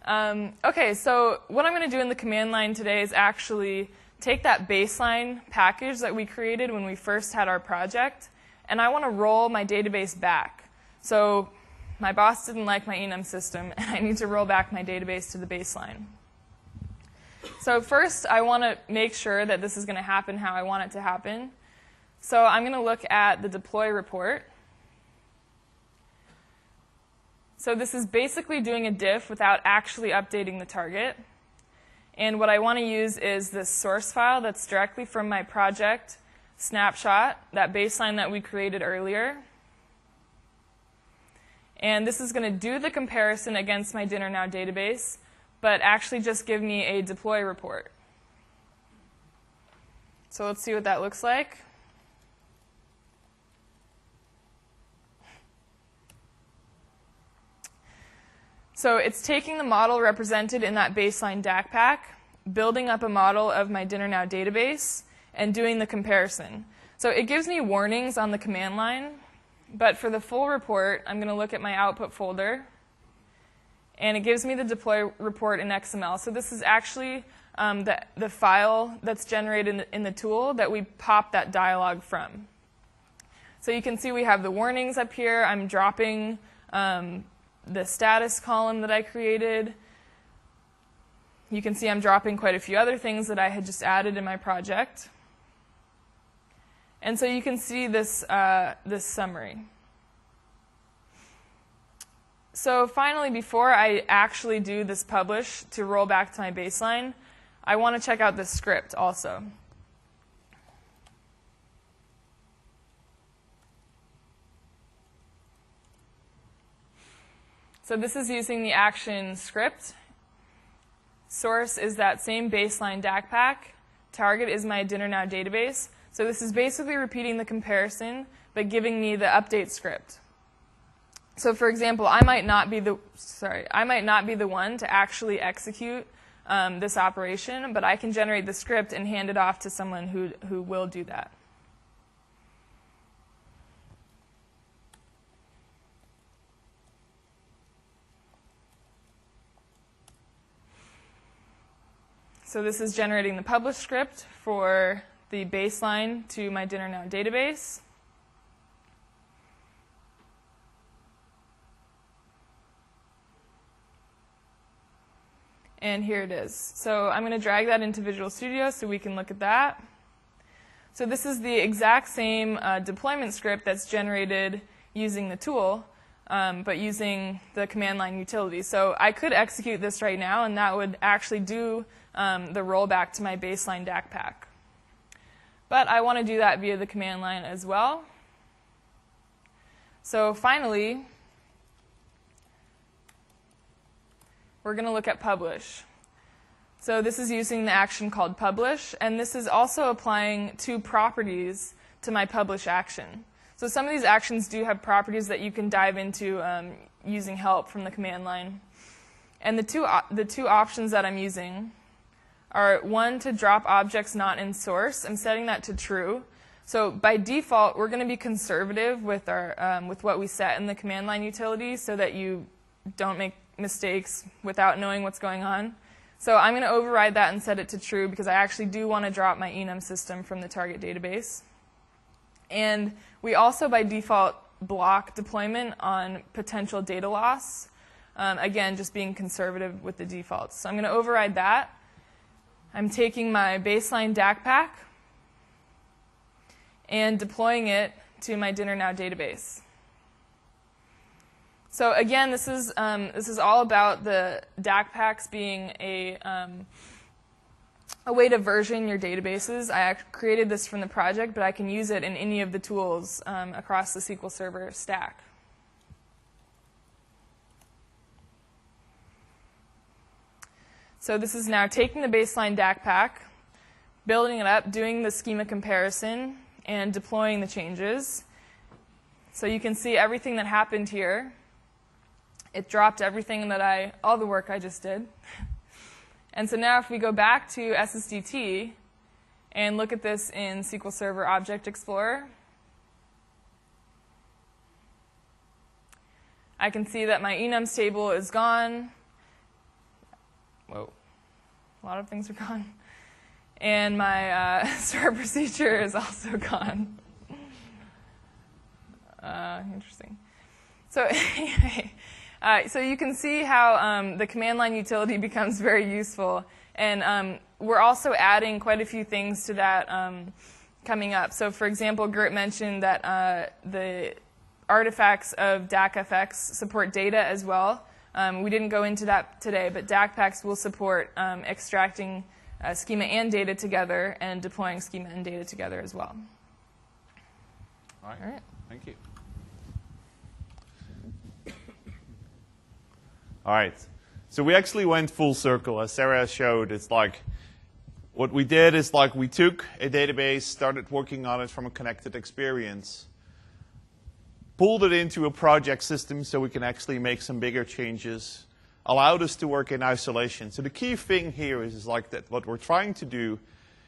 OK, so what I'm going to do in the command line today is actually take that baseline package that we created when we first had our project, and I want to roll my database back. So my boss didn't like my enum system, and I need to roll back my database to the baseline. So first, I want to make sure that this is going to happen how I want it to happen. So I'm going to look at the deploy report. So this is basically doing a diff without actually updating the target. And what I want to use is this source file that's directly from my project snapshot, that baseline that we created earlier. And this is going to do the comparison against my Dinner Now database, but actually just give me a deploy report. So let's see what that looks like. So it's taking the model represented in that baseline DAC pack, building up a model of my Dinner Now database, and doing the comparison. So it gives me warnings on the command line, but for the full report, I'm going to look at my output folder, and it gives me the deploy report in XML. So this is actually the file that's generated in the tool that we pop that dialog from. So you can see we have the warnings up here. I'm dropping the status column that I created. You can see I'm dropping quite a few other things that I had just added in my project. And so you can see this, this summary. So finally, before I actually do this publish to roll back to my baseline, I want to check out this script also. So this is using the action script. Source is that same baseline DAC pack. Target is my Dinner Now database. So this is basically repeating the comparison, but giving me the update script. So for example, I might not be the one to actually execute this operation, but I can generate the script and hand it off to someone who will do that. So this is generating the publish script for the baseline to my Dinner Now database. And here it is. So I'm going to drag that into Visual Studio so we can look at that. So this is the exact same deployment script that's generated using the tool, but using the command line utility. So I could execute this right now, and that would actually do the rollback to my baseline DAC pack. But I want to do that via the command line as well. So finally, we're going to look at publish. So this is using the action called publish, and this is also applying two properties to my publish action. So some of these actions do have properties that you can dive into using help from the command line. And the two options that I'm using are, one, to drop objects not in source. I'm setting that to true. So by default, we're going to be conservative with our with what we set in the command line utility so that you don't make mistakes without knowing what's going on. So I'm going to override that and set it to true because I actually do want to drop my enum system from the target database. And we also, by default, block deployment on potential data loss. Again, just being conservative with the defaults. So I'm going to override that. I'm taking my baseline DAC pack and deploying it to my Dinner Now database. So again, this is all about the DAC packs being a way to version your databases. I created this from the project, but I can use it in any of the tools across the SQL Server stack. So this is now taking the baseline DAC pack, building it up, doing the schema comparison, and deploying the changes. So you can see everything that happened here. It dropped everything that all the work I just did. And so now if we go back to SSDT and look at this in SQL Server Object Explorer, I can see that my enums table is gone. Whoa, a lot of things are gone. And my start procedure is also gone. Interesting. So anyway, so you can see how the command line utility becomes very useful. And we're also adding quite a few things to that coming up. So for example, Gert mentioned that the artifacts of DACFX support data as well. We didn't go into that today, but DACPAX will support extracting schema and data together and deploying schema and data together as well. All right. All right. Thank you. All right. So we actually went full circle. As Sarah showed, it's like what we did is like we took a database, started working on it from a connected experience, pulled it into a project system so we can actually make some bigger changes, allowed us to work in isolation. So the key thing here is like that what we're trying to do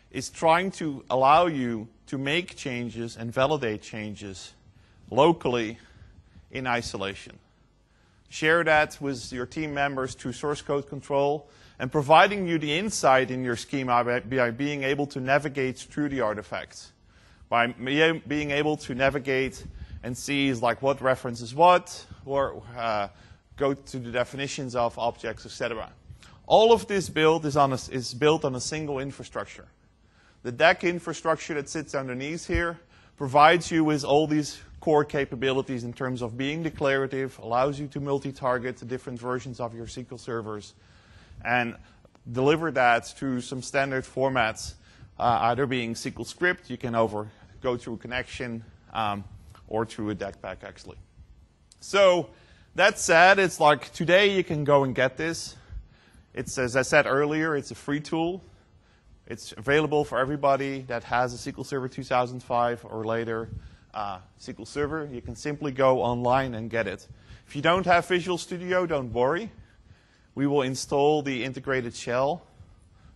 is trying to allow you to make changes and validate changes locally in isolation. Share that with your team members through source code control and providing you the insight in your schema by being able to navigate through the artifacts, by being able to navigate and see like what references what, or go to the definitions of objects, etc. All of this build is built on a single infrastructure. The DAC infrastructure that sits underneath here provides you with all these core capabilities in terms of being declarative, allows you to multi-target the different versions of your SQL servers, and deliver that through some standard formats, either being SQL script, you can go through a connection, or through a DAC pack, actually. So that said, it's like today you can go and get this. It's, as I said earlier, it's a free tool. It's available for everybody that has a SQL Server 2005 or later SQL Server. You can simply go online and get it. If you don't have Visual Studio, don't worry. We will install the integrated shell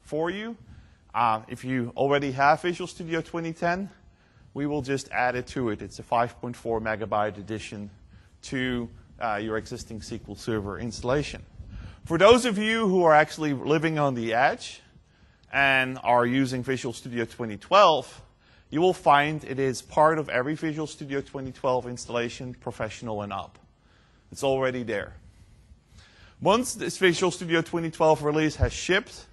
for you. If you already have Visual Studio 2010, we will just add it to it. It's a 5.4 megabyte addition to your existing SQL Server installation. For those of you who are actually living on the edge and are using Visual Studio 2012, you will find it is part of every Visual Studio 2012 installation, professional and up. It's already there. Once this Visual Studio 2012 release has shipped,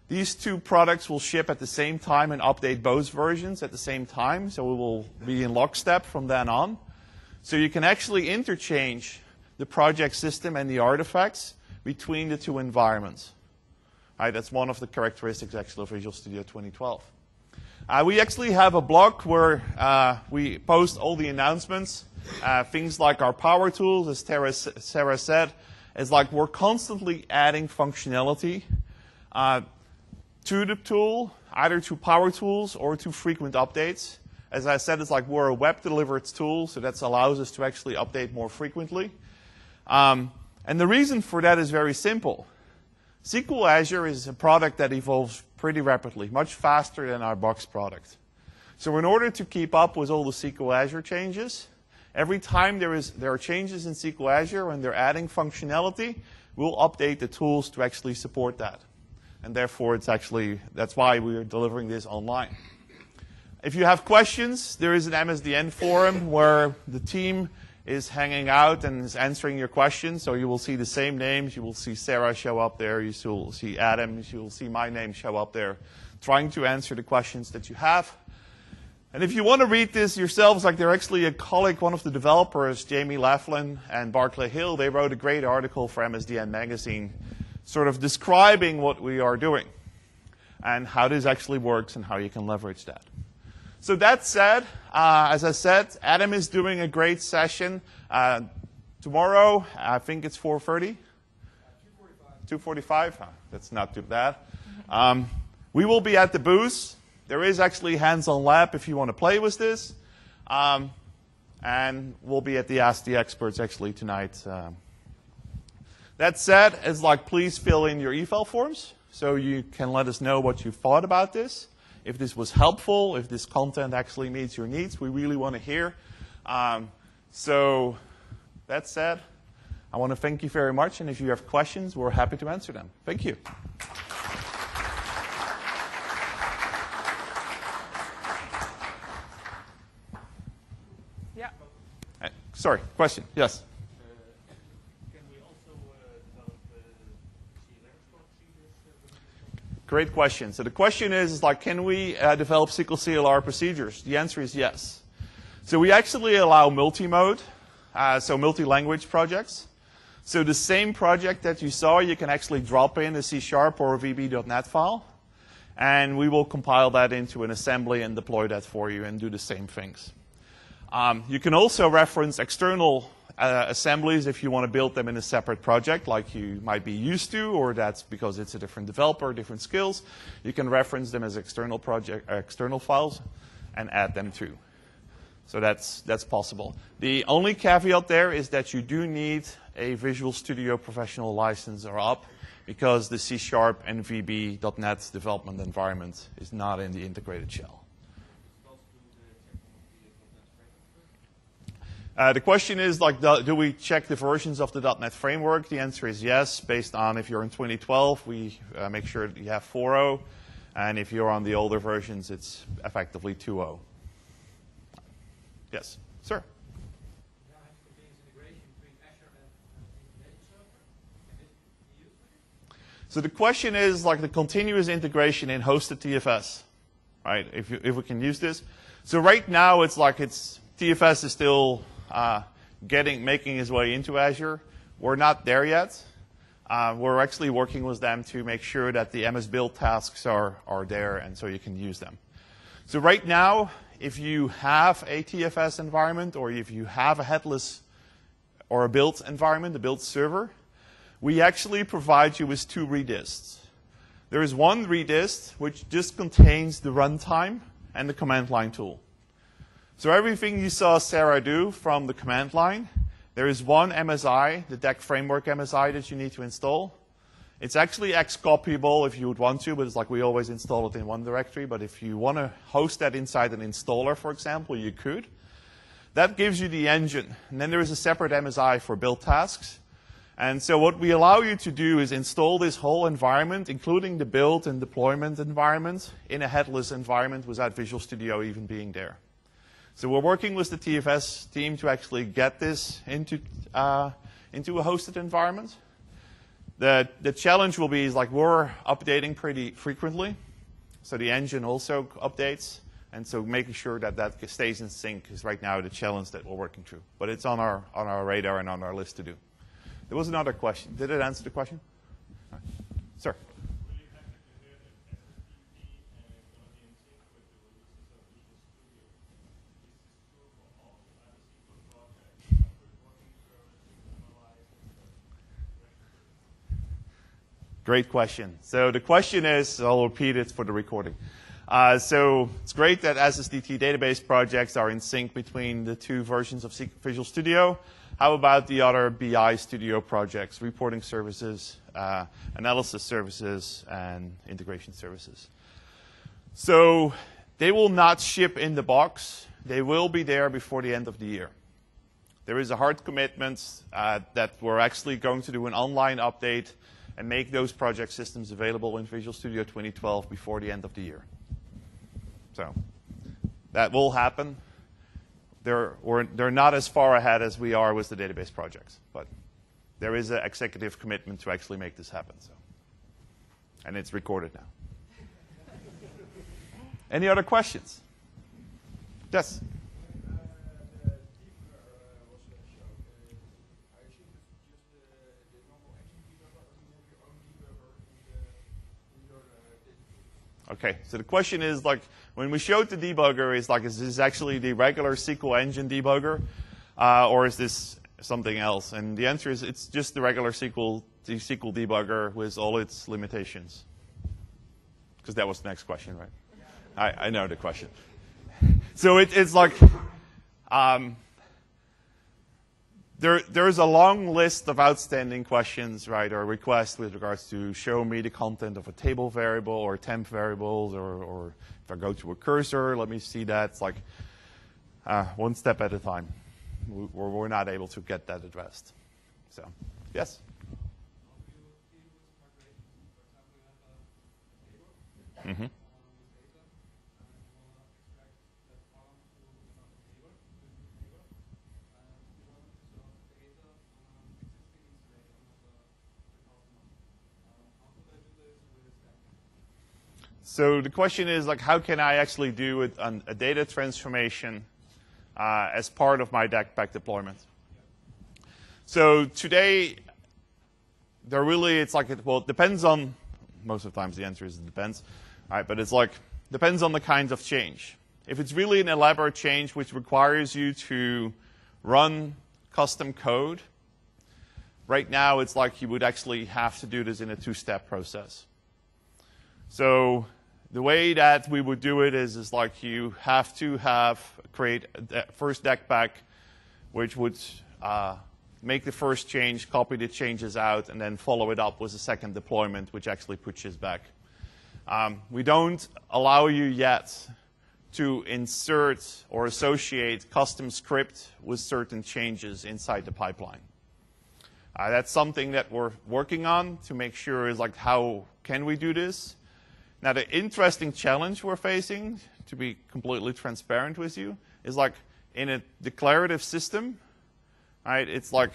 these two products will ship at the same time and update both versions at the same time, so we will be in lockstep from then on. So you can actually interchange the project system and the artifacts between the two environments. Right, that's one of the characteristics actually of Visual Studio 2012. We actually have a blog where we post all the announcements, things like our power tools, as Sarah said, is like we're constantly adding functionality to the tool, either to power tools or to frequent updates. As I said, it's like we're a web-delivered tool, so that allows us to actually update more frequently. And the reason for that is very simple. SQL Azure is a product that evolves pretty rapidly, much faster than our box product. So in order to keep up with all the SQL Azure changes, every time there are changes in SQL Azure and they're adding functionality, we'll update the tools to actually support that. And therefore, that's why we are delivering this online. If you have questions, there is an MSDN forum where the team is hanging out and is answering your questions. So you will see the same names. You will see Sarah show up there. You will see Adam. You will see my name show up there, trying to answer the questions that you have. And if you want to read this yourselves, like they're actually a colleague, one of the developers, Jamie Laughlin and Barclay Hill, they wrote a great article for MSDN Magazine sort of describing what we are doing and how this actually works and how you can leverage that. So that said, as I said, Adam is doing a great session. Tomorrow, I think it's 4:30? 2:45. 2:45? That's not too bad. We will be at the booth. There is actually hands-on lab if you want to play with this. And we'll be at the Ask the Experts actually tonight. That said, it's like please fill in your eval forms so you can let us know what you thought about this. If this was helpful, if this content actually meets your needs, we really want to hear. So that said, I want to thank you very much. And if you have questions, we're happy to answer them. Thank you. Yeah. Sorry, question. Yes. Can we also develop CLR procedures? Great question. So the question is like, can we develop SQL CLR procedures? The answer is yes. So we actually allow multi-mode, so multi-language projects. So the same project that you saw, you can actually drop in a C# or a VB.NET file, and we will compile that into an assembly and deploy that for you and do the same things. You can also reference external assemblies if you want to build them in a separate project like you might be used to, or that's because it's a different developer, different skills. You can reference them as external files and add them too. So that's possible. The only caveat there is that you do need a Visual Studio Professional license or up because the C# and VB.NET development environment is not in the integrated shell. The question is, like, do we check the versions of the .NET framework? The answer is yes, based on if you're in 2012, we make sure that you have 4.0, and if you're on the older versions, it's effectively 2.0. Yes, sir. So the question is like the continuous integration in hosted TFS, right? If we can use this. So right now it's like TFS is still making its way into Azure. We're not there yet. We're actually working with them to make sure that the MS Build tasks are there, and so you can use them. So right now, if you have a TFS environment, or if you have a headless or a build environment, a build server, we actually provide you with 2 redists. There is one redist which just contains the runtime and the command line tool. So everything you saw Sarah do from the command line, there is one MSI, the DEC Framework MSI, that you need to install. It's actually X-copyable if you would want to, but it's like we always install it in one directory. But if you want to host that inside an installer, for example, you could. That gives you the engine. And then there is a separate MSI for build tasks. And so what we allow you to do is install this whole environment, including the build and deployment environment, in a headless environment without Visual Studio even being there. So we're working with the TFS team to actually get this into a hosted environment. The challenge will be is like we're updating pretty frequently, so the engine also updates, and so making sure that that stays in sync is right now the challenge that we're working through. But it's on our radar and on our list to do. There was another question. Did it answer the question? Right. Sir. Will you have to hear that SSDP going to be in sync with the releases of Visual Studio? Is this true for all the other SQL projects, reporting services, analyze, Great question. So the question is, I'll repeat it for the recording. So it's great that SSDT database projects are in sync between the 2 versions of Visual Studio. How about the other BI Studio projects, reporting services, analysis services, and integration services? So they will not ship in the box. They will be there before the end of the year. There is a hard commitment that we're actually going to do an online update and make those project systems available in Visual Studio 2012 before the end of the year. So that will happen. They're not as far ahead as we are with the database projects, but there is an executive commitment to actually make this happen. So, and it's recorded now. Any other questions? Yes. Okay, so the question is like, when we showed the debugger, is this actually the regular SQL engine debugger, or is this something else? And the answer is it's just the regular SQL debugger with all its limitations. Because that was the next question, right? I know the question. So it's like there's a long list of outstanding questions, right, or requests with regards to show me the content of a table variable or temp variables, or if I go to a cursor, let me see that. It's like one step at a time. We're not able to get that addressed. So, yes? Mm-hmm. So the question is, like, how can I actually do a data transformation as part of my DAC deployment? So today, it's like, it depends on, most of the times the answer is it depends, right? But it's like, depends on the kind of change. If it's really an elaborate change which requires you to run custom code, right now it's like you would actually have to do this in a two-step process. So the way that we would do it is like you have to create a first deck pack, which would make the first change, copy the changes out, and then follow it up with a second deployment, which actually pushes back. We don't allow you yet to insert or associate custom script with certain changes inside the pipeline. That's something that we're working on to make sure is like, how can we do this? Now, the interesting challenge we're facing, to be completely transparent with you, is like in a declarative system, right? It's like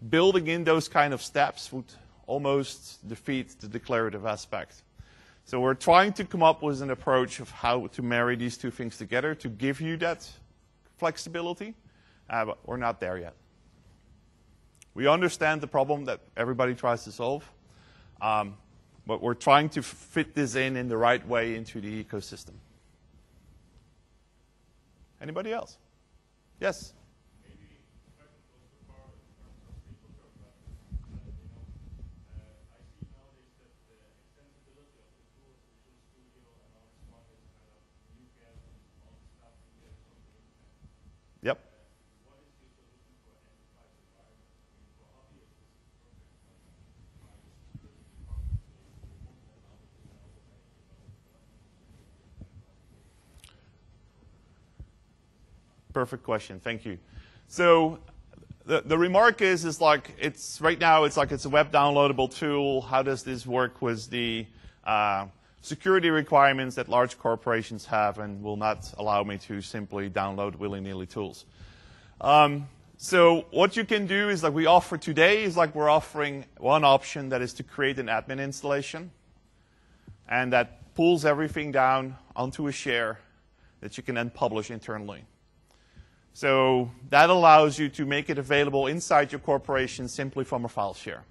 building in those kind of steps would almost defeat the declarative aspect. So we're trying to come up with an approach of how to marry these two things together to give you that flexibility, but we're not there yet. We understand the problem that everybody tries to solve, but we're trying to fit this in the right way into the ecosystem. Anybody else? Yes? Maybe the question goes too far in terms of SQL Server. I see nowadays that the extensibility of the tools, Visual Studio and all this one is kind of you get all the stuff you get from the internet. Yep. What is your solution for enterprise environment? I mean, for hobbyists, this is perfect, but my security department says we won't allow this to happen. Perfect question. Thank you. So the remark is like it's right now it's like it's a web downloadable tool. How does this work with the security requirements that large corporations have and will not allow me to simply download willy-nilly tools? So what you can do is like we offer today is like we're offering one option that is to create an admin installation, and that pulls everything down onto a share that you can then publish internally. So that allows you to make it available inside your corporation simply from a file share.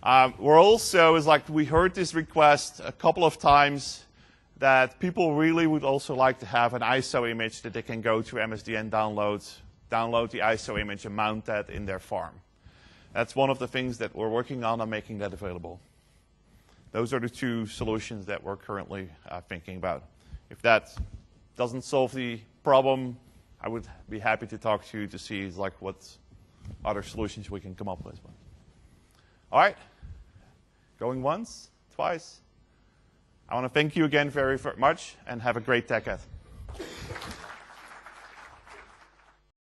We're also, is like we heard this request a couple of times that people really would also like to have an ISO image that they can go to MSDN download the ISO image and mount that in their farm. That's one of the things that we're working on making that available. Those are the two solutions that we're currently thinking about. If that doesn't solve the problem, I would be happy to talk to you to see like what other solutions we can come up with. All right, going once, twice. I want to thank you again very much and have a great TechEd.